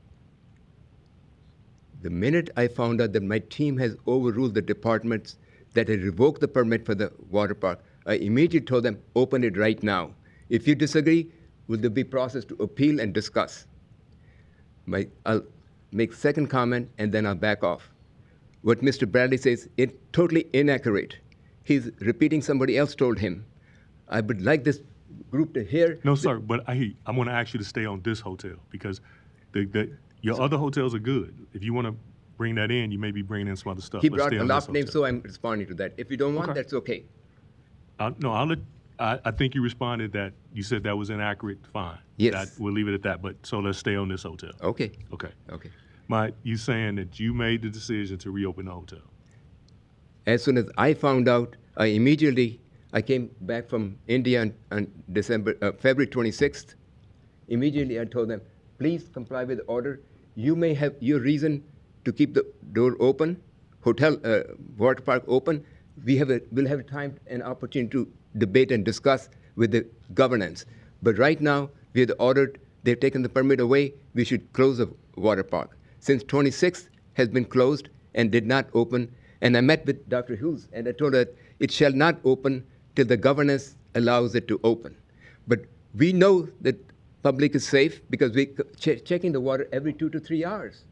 the minute I found out that my team has overruled the departments that had revoked the permit for the water park, I immediately told them, open it right now. If you disagree, will there be process to appeal and discuss? I'll make second comment and then I'll back off. What Mr. Bradley says is totally inaccurate. He's repeating somebody else told him. I would like this group to hear. No, sir, but I hear you. I'm going to ask you to stay on this hotel because your other hotels are good. If you want to bring that in, you may be bringing in some other stuff. He but brought stay a on lot this of names, hotel. so I'm responding to that. If you don't want, Okay. that's okay. No, I'll let I think you responded that you said that was inaccurate. Fine. Yes. We'll leave it at that. But so let's stay on this hotel. Okay, Okay. okay. You saying that you made the decision to reopen the hotel? As soon as I found out, I came back from India on February 26th. Immediately I told them, please comply with the order. You may have your reason to keep the door open, hotel, water park open. We'll have time and opportunity to debate and discuss with the governance. But right now, we have ordered, they've taken the permit away, we should close the water park. Since 26th has been closed and did not open, and I met with Dr. Hughes, and I told her that it shall not open till the governance allows it to open. But we know that public is safe because we checking the water every 2 to 3 hours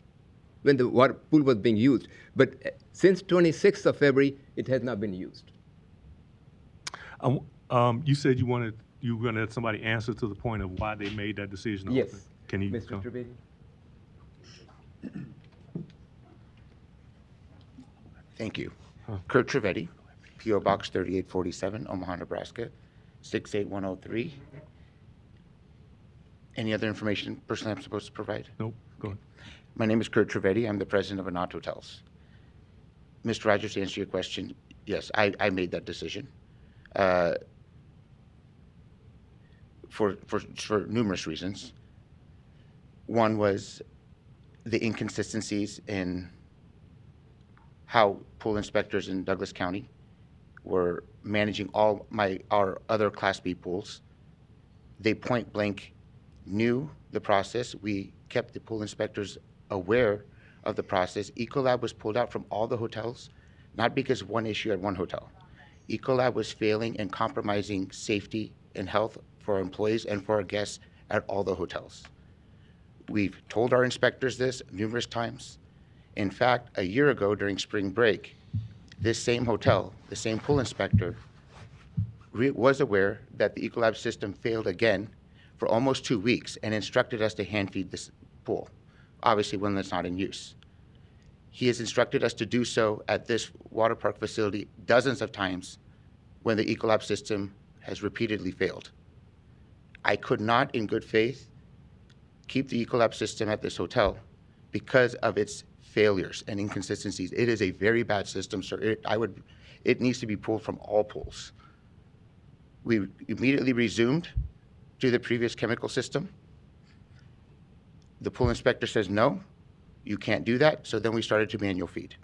when the water pool was being used. But since 26th of February, it has not been used. You said you were going to let somebody answer to the point of why they made that decision to Yes. open. Can you Mr. come? Trivedi? Thank you. Kurt Trivedi, P.O. Box 3847, Omaha, Nebraska, 68103. Any other information personally I'm supposed to provide? Nope. Go ahead. My name is Kurt Trivedi. I'm the president of Anat Hotels. Mr. Rogers, to answer your question, yes, I made that decision for numerous reasons. One was the inconsistencies in how pool inspectors in Douglas County were managing our other Class B pools. They point blank knew the process. We kept the pool inspectors aware of the process. Ecolab was pulled out from all the hotels, not because of one issue at one hotel. Ecolab was failing and compromising safety and health for our employees and for our guests at all the hotels. We've told our inspectors this numerous times. In fact, a year ago during spring break, this same hotel, the same pool inspector, was aware that the Ecolab system failed again for almost 2 weeks and instructed us to hand feed this pool, obviously when it's not in use. He has instructed us to do so at this water park facility dozens of times when the Ecolab system has repeatedly failed. I could not, in good faith, keep the Ecolab system at this hotel because of its failures and inconsistencies. It is a very bad system, sir. It needs to be pulled from all pools. We immediately resumed to the previous chemical system. The pool inspector says, no, you can't do that. So then we started to manual feed,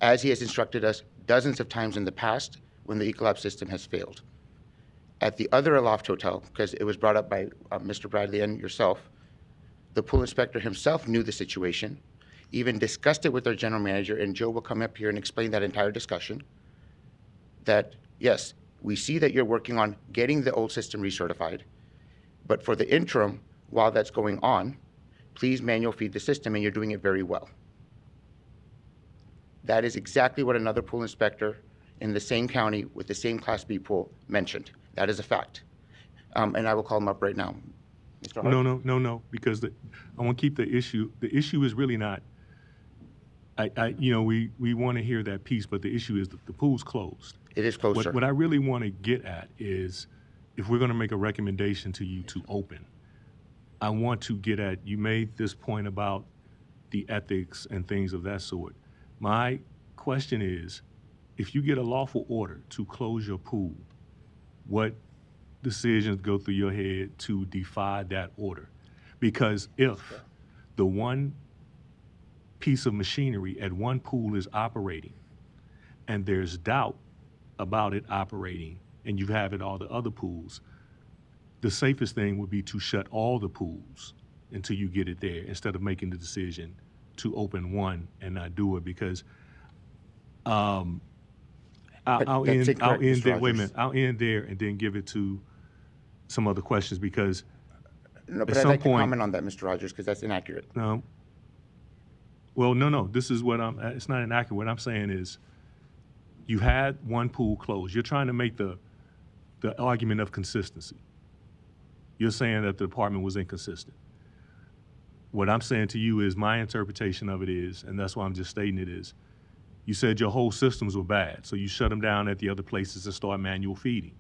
as he has instructed us dozens of times in the past when the Ecolab system has failed. At the other Aloft Hotel, because it was brought up by Mr. Bradley and yourself, the pool inspector himself knew the situation, even discussed it with our general manager, and Joe will come up here and explain that entire discussion, that yes, we see that you're working on getting the old system recertified, but for the interim, while that's going on, please manual feed the system, and you're doing it very well. That is exactly what another pool inspector in the same county with the same Class B pool mentioned. That is a fact. And I will call him up right now. Mr. Hart? No, because I want to keep the issue. The issue is really not. We want to hear that piece, but the issue is that the pool's closed. It is closed, sir. What I really want to get at is, if we're going to make a recommendation to you to open, I want to get at, you made this point about the ethics and things of that sort. My question is, if you get a lawful order to close your pool, what decisions go through your head to defy that order? Because if the one piece of machinery at one pool is operating and there's doubt about it operating and you have it all the other pools, the safest thing would be to shut all the pools until you get it there, instead of making the decision to open one and not do it. Because I'll end there. Wait a minute. I'll end there and then give it to some other questions, because No, but at I'd some like to point, comment on that, Mr. Rogers, because that's inaccurate. no. Well, no. This is what it's not inaccurate. What I'm saying is, you had one pool closed. You're trying to make the argument of consistency. You're saying that the department was inconsistent. What I'm saying to you is, my interpretation of it is, and that's why I'm just stating it, is, you said your whole systems were bad, so you shut them down at the other places and start manual feeding.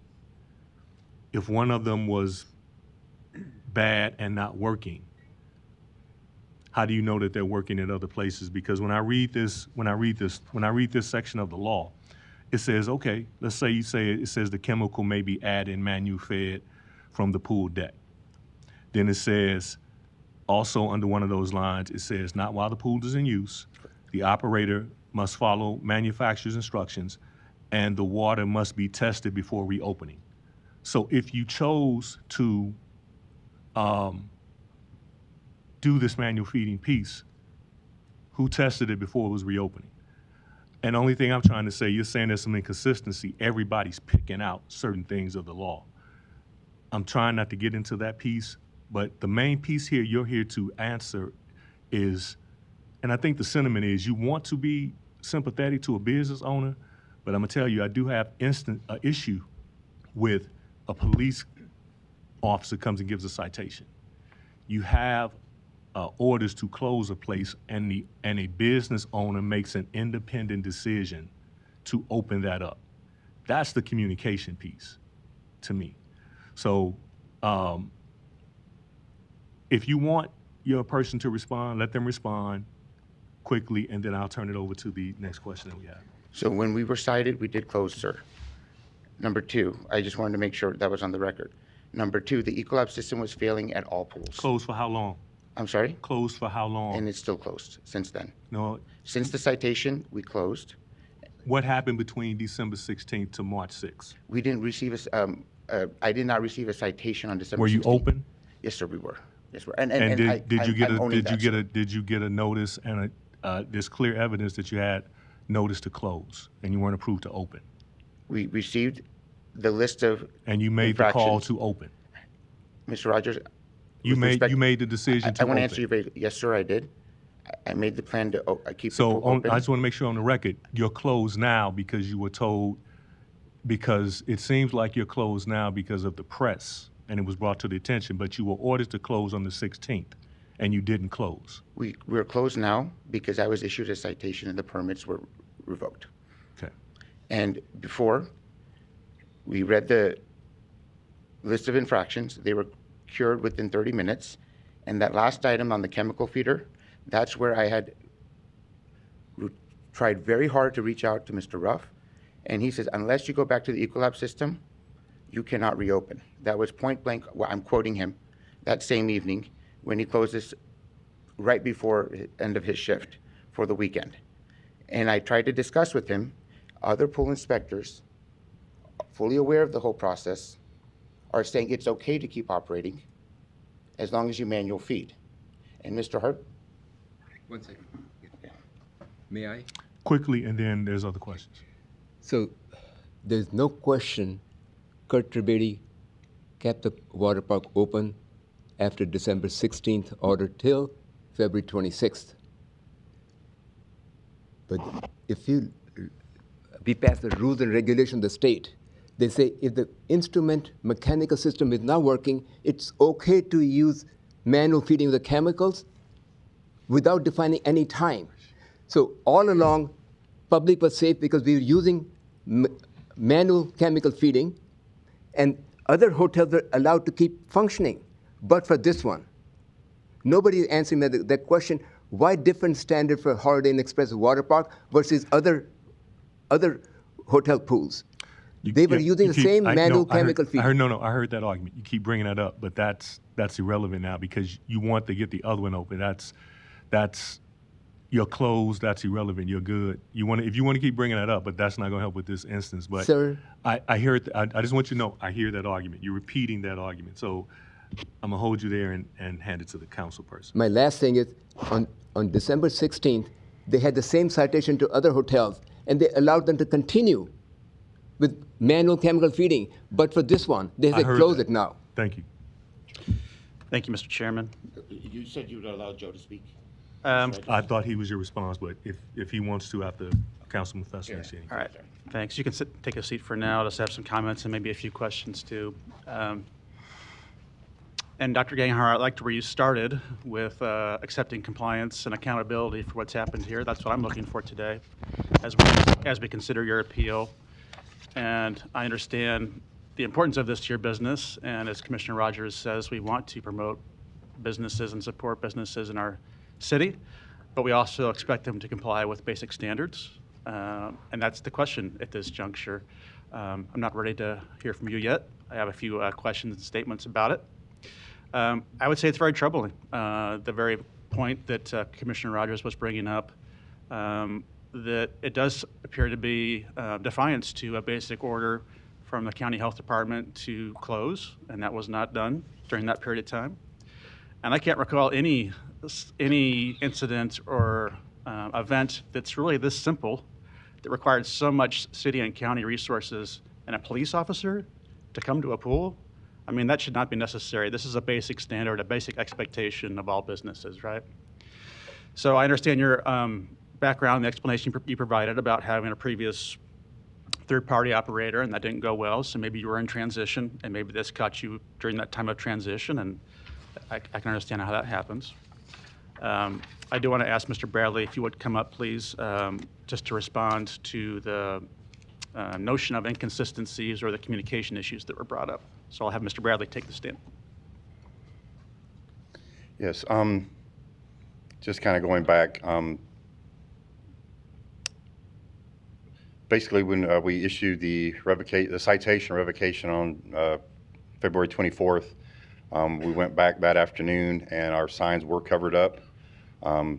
if one of them was bad and not working, how do you know that they're working at other places? Because when I read this section of the law, it says, okay, let's say it says the chemical may be added and manu-fed from the pool deck. Then it says, also under one of those lines, it says, not while the pool is in use, the operator must follow manufacturer's instructions, and the water must be tested before reopening. So if you chose to do this manual feeding piece, who tested it before it was reopening? And the only thing I'm trying to say, you're saying there's some inconsistency. Everybody's picking out certain things of the law. I'm trying not to get into that piece, but the main piece here you're here to answer is, and I think the sentiment is, you want to be sympathetic to a business owner, but I'm gonna tell you, I do have issue with a police officer comes and gives a citation. You have orders to close a place, and a business owner makes an independent decision to open that up. That's the communication piece to me. So if you want your person to respond, let them respond quickly, and then I'll turn it over to the next question that we have. So when we were cited, we did close, sir. Number two, I just wanted to make sure that was on the record. Number two, the Ecolab system was failing at all pools. Closed for how long? I'm sorry? Closed for how long? And it's still closed since then. No, Since the citation, we closed. what happened between December 16th to March 6th? We didn't receive I did not receive a citation on December 16th. Were you open? Yes, sir, we were. Yes, sir. And did you get a notice and there's clear evidence that you had notice to close and you weren't approved to open? We received the list of And you made the call infractions. to open? Mr. Rogers, You with respect- made the decision to I want open? to answer you very, yes, sir, I did. I made the plan to keep the So pool open. I just want to make sure on the record, you're closed now because you were told, because it seems like you're closed now because of the press and it was brought to the attention, but you were ordered to close on the 16th and you didn't close. We're closed now because I was issued a citation and the permits were revoked. Okay. And before, we read the list of infractions. They were cured within 30 minutes. And that last item on the chemical feeder, that's where I had tried very hard to reach out to Mr. Ruff. And he says, unless you go back to the Ecolab system, you cannot reopen. That was point blank, well, I'm quoting him, that same evening when he closed this right before the end of his shift for the weekend. And I tried to discuss with him, other pool inspectors, fully aware of the whole process, are saying it's okay to keep operating as long as you manual feed. And Mr. Hart, 1 second. May I? Quickly, and then there's other questions. So there's no question Kurt Tribady kept the water park open after December 16th order till February 26th. But if you be past the rules and regulations of the state, they say if the instrument mechanical system is not working, it's okay to use manual feeding of the chemicals without defining any time. So all along, public was safe because we were using manual chemical feeding, and other hotels are allowed to keep functioning. But for this one, nobody is answering that question, why different standard for Holiday Inn Express water park versus other hotel pools? They were using the same manual chemical feeding. I heard that argument. You keep bringing that up, but that's irrelevant now because you want to get the other one open. That's you're closed. That's irrelevant. You're good. If you want to keep bringing that up, but that's not going to help with this instance. But Sir, I hear it. I just want you to know I hear that argument. You're repeating that argument. So I'm gonna hold you there and hand it to the council person. my last thing is, on December 16th, they had the same citation to other hotels, and they allowed them to continue with manual chemical feeding. But for this one, they I say heard close that. it now. Thank you. Thank you, Mr. Chairman. You said you would allow Joe to speak. I thought he was your response, but if he wants to after Councilman Fessler. All right, thanks. You can take a seat for now. Just have some comments and maybe a few questions too. And Dr. Ganghar, I'd like to where you started with accepting compliance and accountability for what's happened here. That's what I'm looking for today as we consider your appeal. And I understand the importance of this to your business. And as Commissioner Rogers says, we want to promote businesses and support businesses in our city, but we also expect them to comply with basic standards. And that's the question at this juncture. I'm not ready to hear from you yet. I have a few questions and statements about it. I would say it's very troubling. The very point that Commissioner Rogers was bringing up, that it does appear to be defiance to a basic order from the county health department to close, and that was not done during that period of time. And I can't recall any incident or event that's really this simple, that required so much city and county resources and a police officer to come to a pool. I mean, that should not be necessary. This is a basic standard, a basic expectation of all businesses, right? So I understand your background, the explanation you provided about having a previous third-party operator, and that didn't go well, so maybe you were in transition, and maybe this caught you during that time of transition, and I can understand how that happens. I do want to ask Mr. Bradley if you would come up, please, just to respond to the notion of inconsistencies or the communication issues that were brought up. So I'll have Mr. Bradley take the stand. Yes, just kind of going back, basically when we issued the citation revocation on February 24th, we went back that afternoon and our signs were covered up.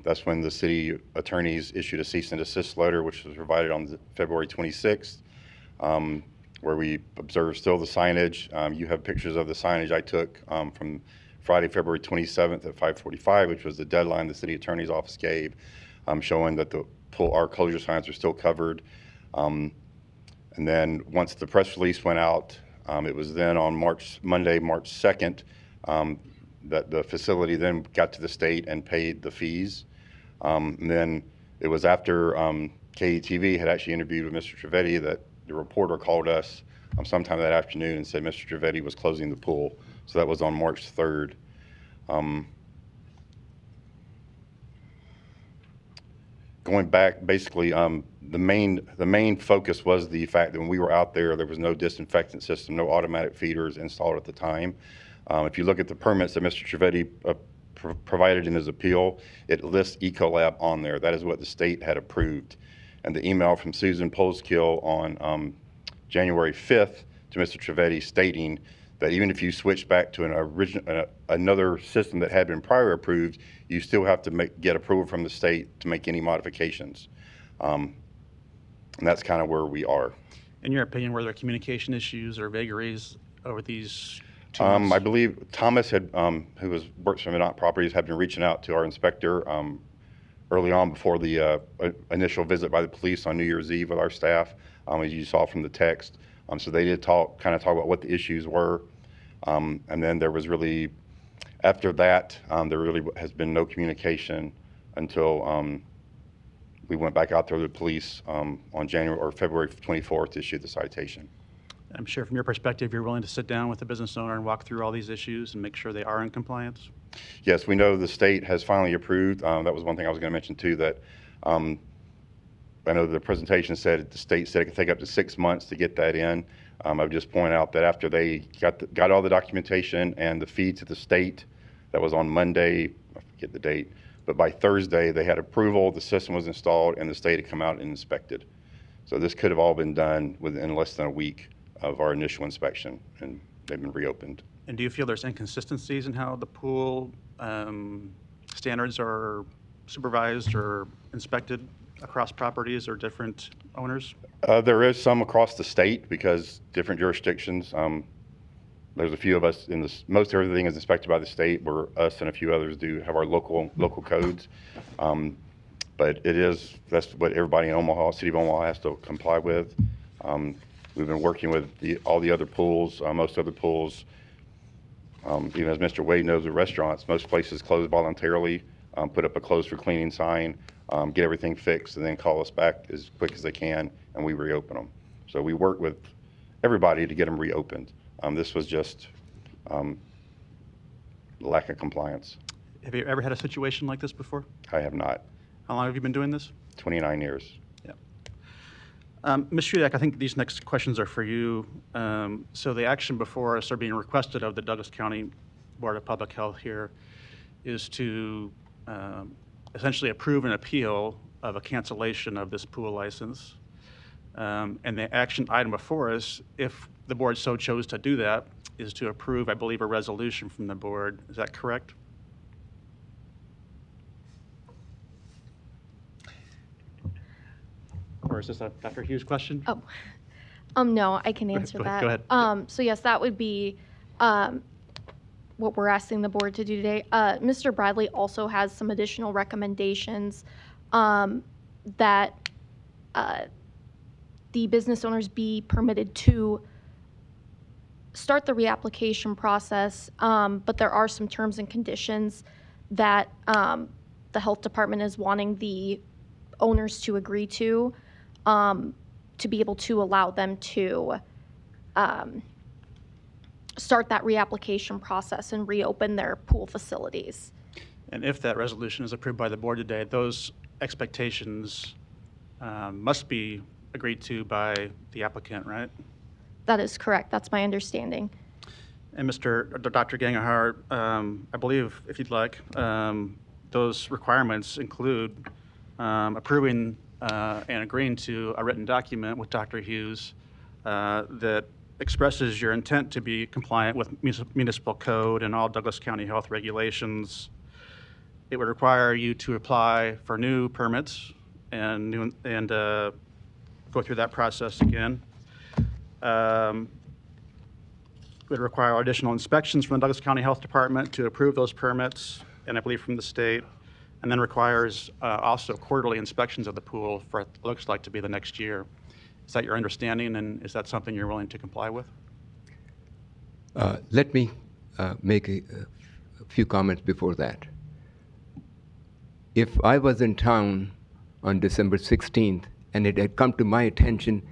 That's when the city attorneys issued a cease and desist letter, which was provided on February 26th, where we observed still the signage. You have pictures of the signage I took from Friday, February 27th at 5:45, which was the deadline the city attorney's office gave, showing that our closure signs are still covered. And then once the press release went out, it was then on Monday, March 2nd, that the facility then got to the state and paid the fees. And then it was after KETV had actually interviewed with Mr. Trivedi that the reporter called us sometime that afternoon and said Mr. Trivedi was closing the pool. So that was on March 3rd. Going back, basically, the main focus was the fact that when we were out there was no disinfectant system, no automatic feeders installed at the time. If you look at the permits that Mr. Trivedi provided in his appeal, it lists Ecolab on there. That is what the state had approved. And the email from Susan Polskill on January 5th to Mr. Trivedi stating that even if you switch back to another system that had been prior approved, you still have to get approval from the state to make any modifications. And that's kind of where we are. In your opinion, were there communication issues or vagaries over these 2 months? I believe Thomas had, who works for Minot Properties, had been reaching out to our inspector early on before the initial visit by the police on New Year's Eve with our staff, as you saw from the text. So they did talk about what the issues were. And then there was really, after that, there really has been no communication until we went back out there to the police on February 24th to issue the citation. I'm sure from your perspective, you're willing to sit down with the business owner and walk through all these issues and make sure they are in compliance? Yes, we know the state has finally approved. That was one thing I was going to mention too, that I know the presentation said the state said it could take up to 6 months to get that in. I would just point out that after they got all the documentation and the feed to the state, that was on Monday, I forget the date, but by Thursday they had approval, the system was installed, and the state had come out and inspected. So this could have all been done within less than a week of our initial inspection, and they've been reopened. And do you feel there's inconsistencies in how the pool standards are supervised or inspected across properties or different owners? There is some across the state because different jurisdictions. There's a few of us in this. Most everything is inspected by the state, where us and a few others do have our local codes. But that's what everybody in Omaha, City of Omaha, has to comply with. We've been working with all the other pools, most other pools. Even as Mr. Wade knows, the restaurants, most places close voluntarily, put up a close for cleaning sign, get everything fixed, and then call us back as quick as they can, and we reopen them. So we work with everybody to get them reopened. This was just lack of compliance. Have you ever had a situation like this before? I have not. How long have you been doing this? 29 years. Yeah. Ms. Shudak, I think these next questions are for you. So the action before us, or being requested of the Douglas County Board of Public Health here, is to essentially approve an appeal of a cancellation of this pool license. And the action item before us, if the board so chose to do that, is to approve, I believe, a resolution from the board. Is that correct? Or is this a Dr. Hughes question? Oh, no, I can answer Go that. ahead. So yes, that would be what we're asking the board to do today. Mr. Bradley also has some additional recommendations that the business owners be permitted to start the reapplication process, but there are some terms and conditions that the health department is wanting the owners to agree to be able to allow them to start that reapplication process and reopen their pool facilities. And if that resolution is approved by the board today, those expectations must be agreed to by the applicant, right? That is correct. That's my understanding. And Dr. Gangahar, I believe, if you'd like, those requirements include approving and agreeing to a written document with Dr. Hughes that expresses your intent to be compliant with municipal code and all Douglas County health regulations. It would require you to apply for new permits and go through that process again. Would require additional inspections from the Douglas County Health Department to approve those permits, and I believe from the state, and then requires also quarterly inspections of the pool for what looks like to be the next year. Is that your understanding, and is that something you're willing to comply with? Let me make a few comments before that. If I was in town on December 16th and it had come to my attention,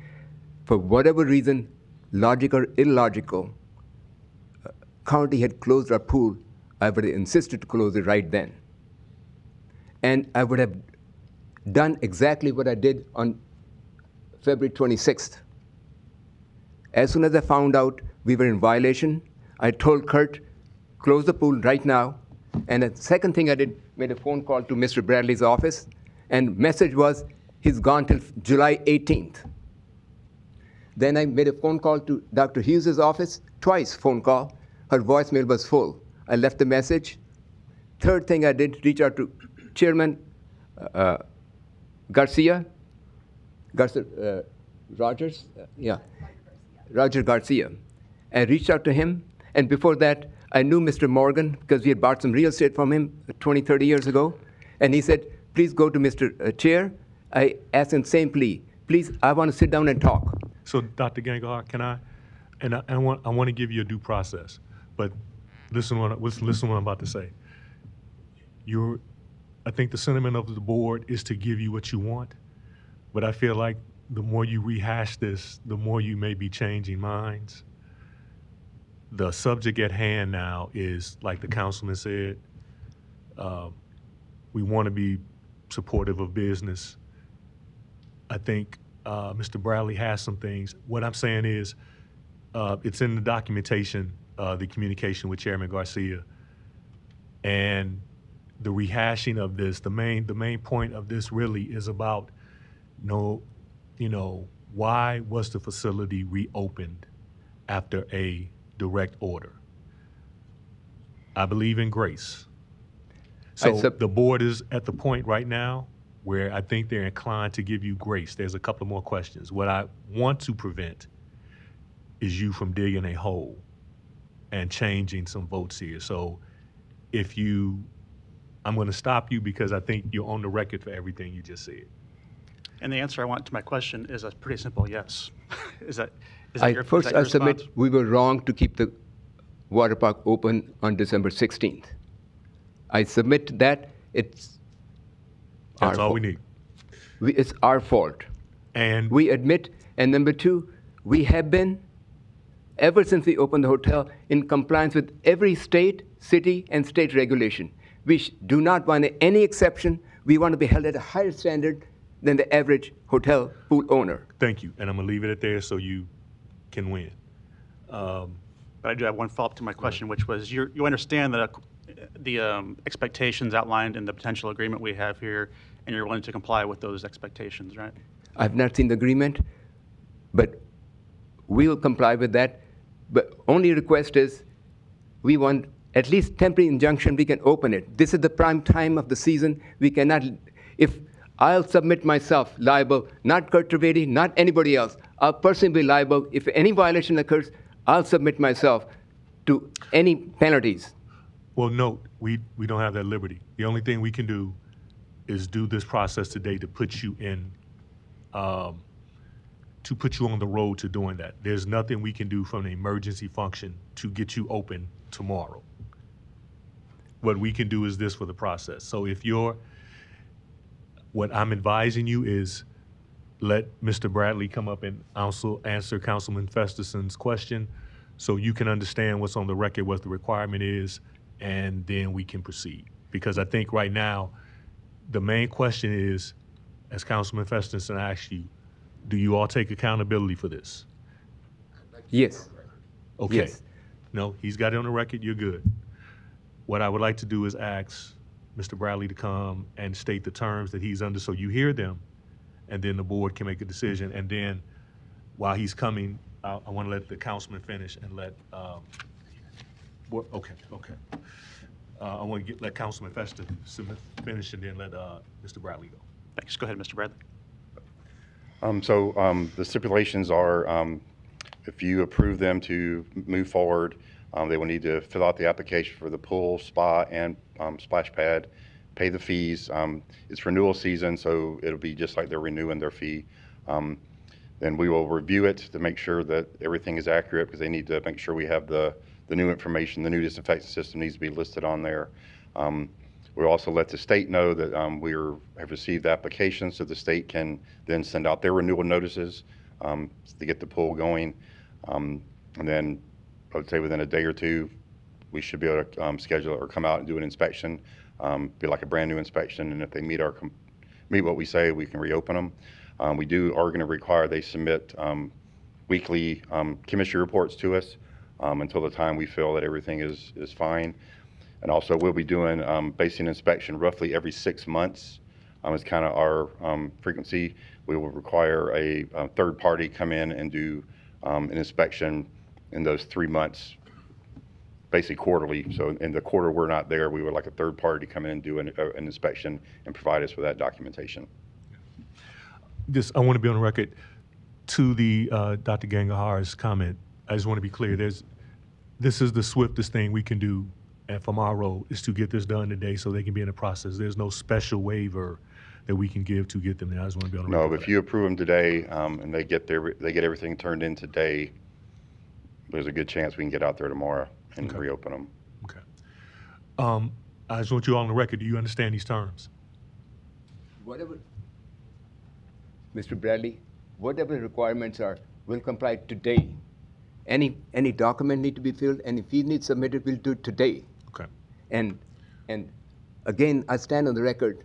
for whatever reason, logical or illogical, county had closed our pool, I would have insisted to close it right then. And I would have done exactly what I did on February 26th. As soon as I found out we were in violation, I told Kurt, close the pool right now. And the second thing I did, made a phone call to Mr. Bradley's office, and message was, he's gone till July 18th. Then I made a phone call to Dr. Hughes' office, twice phone call. Her voicemail was full. I left the message. Third thing I did, reach out to Chairman Roger Garcia. I reached out to him, and before that, I knew Mr. Morgan because we had bought some real estate from him 20, 30 years ago, and he said, please go to Mr. Chair. I asked him same plea, please, I want to sit down and talk. So, Dr. Gangahar, can I? And I want to give you a due process, but listen to what I'm about to say. I think the sentiment of the board is to give you what you want, but I feel like the more you rehash this, the more you may be changing minds. The subject at hand now is, like the councilman said, we want to be supportive of business. I think Mr. Bradley has some things. What I'm saying is, it's in the documentation, the communication with Chairman Garcia, and the rehashing of this. The main point of this really is about, why was the facility reopened after a direct order? I believe in grace. So the board is at the point right now where I think they're inclined to give you grace. There's a couple more questions. What I want to prevent is you from digging a hole and changing some votes here. So I'm going to stop you because I think you're on the record for everything you just said. And the answer I want to my question is a pretty simple yes. Is that your First, I submit response? we were wrong to keep the water park open on December 16th. I submit that it's That's our all fault. we need. It's our fault. And We admit, and number two, we have been, ever since we opened the hotel, in compliance with every state, city, and state regulation. We do not want any exception. We want to be held at a higher standard than the average hotel pool owner. Thank you, and I'm gonna leave it at there so you can win. But I do have one follow-up to my question, which was, you understand that the expectations outlined in the potential agreement we have here, and you're willing to comply with those expectations, right? I've not seen the agreement, but we will comply with that. But only request is, we want at least temporary injunction, we can open it. This is the prime time of the season. We cannot, if I'll submit myself liable, not Kurt Trivedi, not anybody else. I'll personally be liable. If any violation occurs, I'll submit myself to any penalties. Well, note, we don't have that liberty. The only thing we can do is do this process today to put you in, to put you on the road to doing that. There's nothing we can do from an emergency function to get you open tomorrow. What we can do is this for the process. So if what I'm advising you is let Mr. Bradley come up and also answer Councilman Festersen's question so you can understand what's on the record, what the requirement is, and then we can proceed. Because I think right now, the main question is, as Councilman Festersen asked you, do you all take accountability for this? Yes. Okay. Yes. No, he's got it on the record, you're good. What I would like to do is ask Mr. Bradley to come and state the terms that he's under so you hear them, and then the board can make a decision. And then while he's coming, I want to let the councilman finish and let, okay. I want to let Councilman Fester finish and then let Mr. Bradley go. Thanks. Go ahead, Mr. Bradley. The stipulations are, if you approve them to move forward, they will need to fill out the application for the pool, spa, and splash pad, pay the fees. It's renewal season, so it'll be just like they're renewing their fee. Then we will review it to make sure that everything is accurate, because they need to make sure we have the new information. The new disinfectant system needs to be listed on there. We'll also let the state know that have received the application, so the state can then send out their renewal notices to get the pool going. And then I would say within a day or two, we should be able to schedule or come out and do an inspection, be like a brand new inspection. And if they meet what we say, we can reopen them. We are going to require they submit weekly chemistry reports to us until the time we feel that everything is fine. And also we'll be doing basic inspection roughly every 6 months. It's kind of our frequency. We will require a third party come in and do an inspection in those 3 months, basically quarterly. So in the quarter we're not there, we would like a third party to come in and do an inspection and provide us with that documentation. I want to be on the record to the Dr. Gangahar's comment. I just want to be clear. This is the swiftest thing we can do, and from our role is to get this done today so they can be in the process. There's no special waiver that we can give to get them there. I just want to be on the record. No, if you approve them today and they get everything turned in today, there's a good chance we can get out there tomorrow and reopen them. Okay. I just want you all on the record. Do you understand these terms? Whatever, Mr. Bradley, whatever the requirements are, we'll comply today. Any document need to be filled, any fee needs submitted, we'll do it today. Okay. And again, I stand on the record.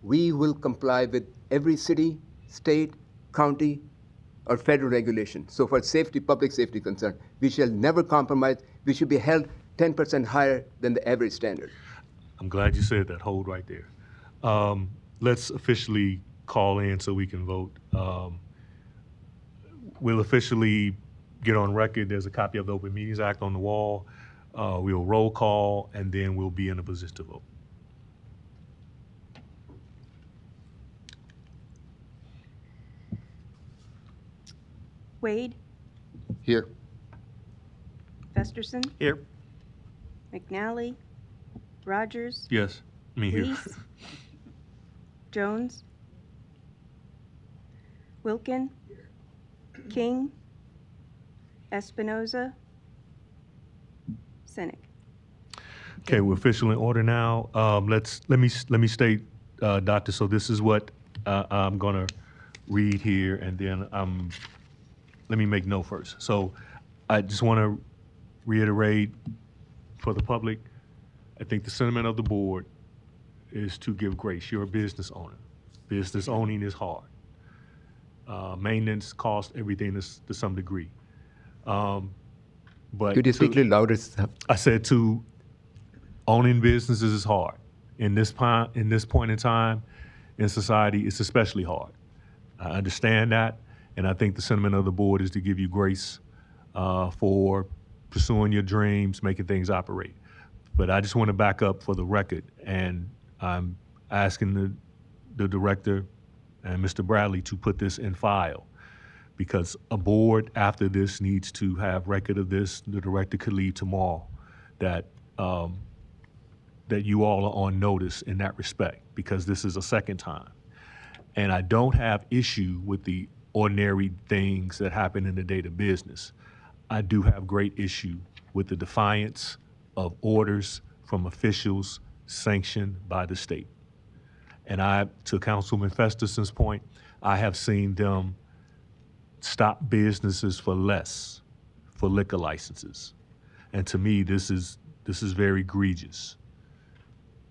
We will comply with every city, state, county, or federal regulation. So for safety, public safety concern, we shall never compromise. We should be held 10% higher than the average standard. I'm glad you said that. Hold right there. Let's officially call in so we can vote. We'll officially get on record. There's a copy of the Open Meetings Act on the wall. We'll roll call, and then we'll be in a position to vote. Wade, Here. Festerson, Here. McNally, Rogers, Yes, me here. Reese, Jones, Wilkin, King, Espinoza, Sennick. Okay, we're officially in order now. Let me state, Doctor. So this is what I'm gonna read here, and then let me make note first. So I just want to reiterate for the public. I think the sentiment of the board is to give grace. You're a business owner. Business owning is hard. Maintenance costs everything to some degree. But Could you speak a little louder? I said owning businesses is hard. In this point in time in society, it's especially hard. I understand that, and I think the sentiment of the board is to give you grace for pursuing your dreams, making things operate. But I just want to back up for the record, and I'm asking the director and Mr. Bradley to put this in file, because a board after this needs to have record of this. The director could leave tomorrow that that you all are on notice in that respect, because this is a second time. And I don't have issue with the ordinary things that happen in the data business. I do have great issue with the defiance of orders from officials sanctioned by the state. And to Councilman Festersen's point, I have seen them stop businesses for less for liquor licenses. And to me, this is very egregious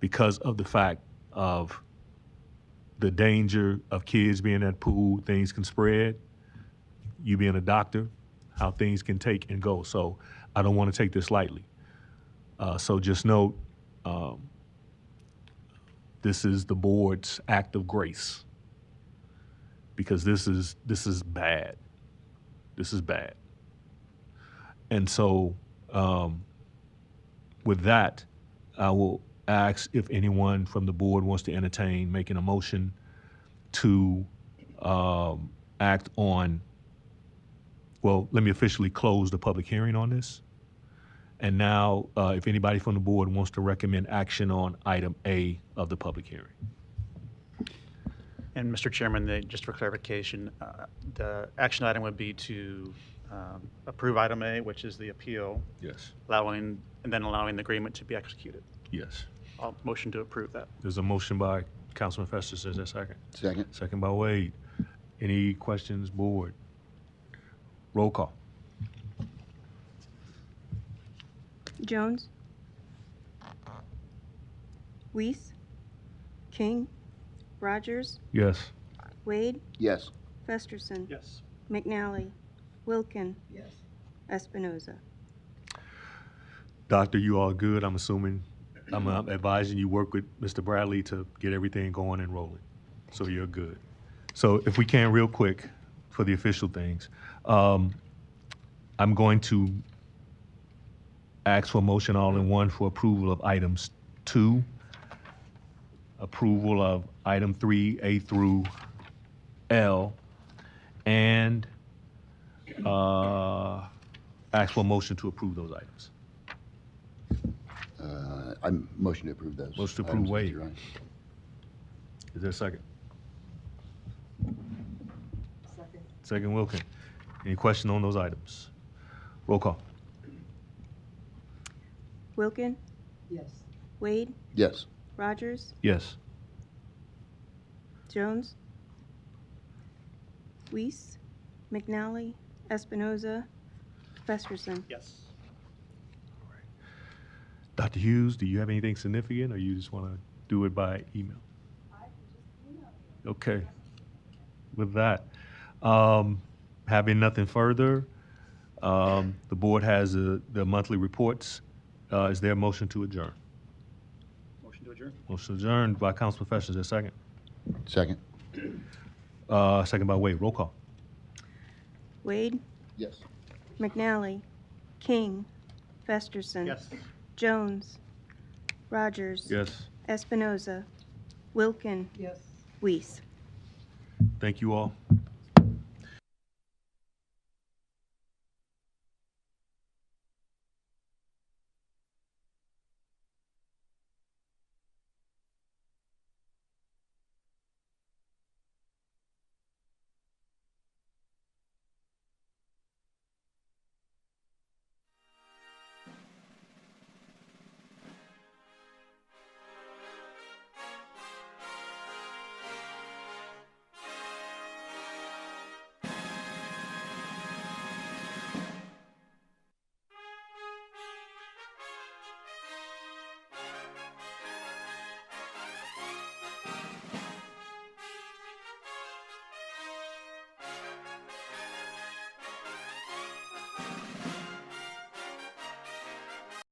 because of the fact of the danger of kids being at pool, things can spread. You being a doctor, how things can take and go. So I don't want to take this lightly. So just note, this is the board's act of grace, because this is bad. This is bad. And so with that, I will ask if anyone from the board wants to entertain making a motion to act on, well, let me officially close the public hearing on this. And now, if anybody from the board wants to recommend action on item A of the public hearing. And Mr. Chairman, just for clarification, the action item would be to approve item A, which is the appeal, Yes. allowing the agreement to be executed. Yes. I'll motion to approve that. There's a motion by Councilman Fester. Is there a second? Second. Second by Wade. Any questions, board? Roll call. Jones, Weiss, King, Rogers, Yes. Wade, Yes. Festerson, Yes. McNally, Wilkin. Yes. Espinoza. Doctor, you all good? I'm assuming, I'm advising you work with Mr. Bradley to get everything going and rolling. So you're good. So if we can, real quick, for the official things, I'm going to ask for a motion all in one for approval of items 2, approval of item 3, A through L, and ask for a motion to approve those items. I motion to approve those. Motion to approve items, Wade. Your Honor. Is there a second? Second, Wilkin. Any question on those items? Roll call. Wilkin. Yes. Wade, Yes. Rogers, Yes. Jones, Weiss, McNally, Espinoza, Festerson. Yes. Dr. Hughes, do you have anything significant, or you just want to do it by email? Okay. With that, having nothing further, the board has the monthly reports. Is there a motion to adjourn? Motion to adjourn. Motion adjourned by Councilman Fester. Is there a second? Second. Second by Wade. Roll call. Wade, Yes. McNally, King, Festerson. Yes. Jones, Rogers. Yes. Espinoza, Wilkin. Yes. Weiss. Thank you all.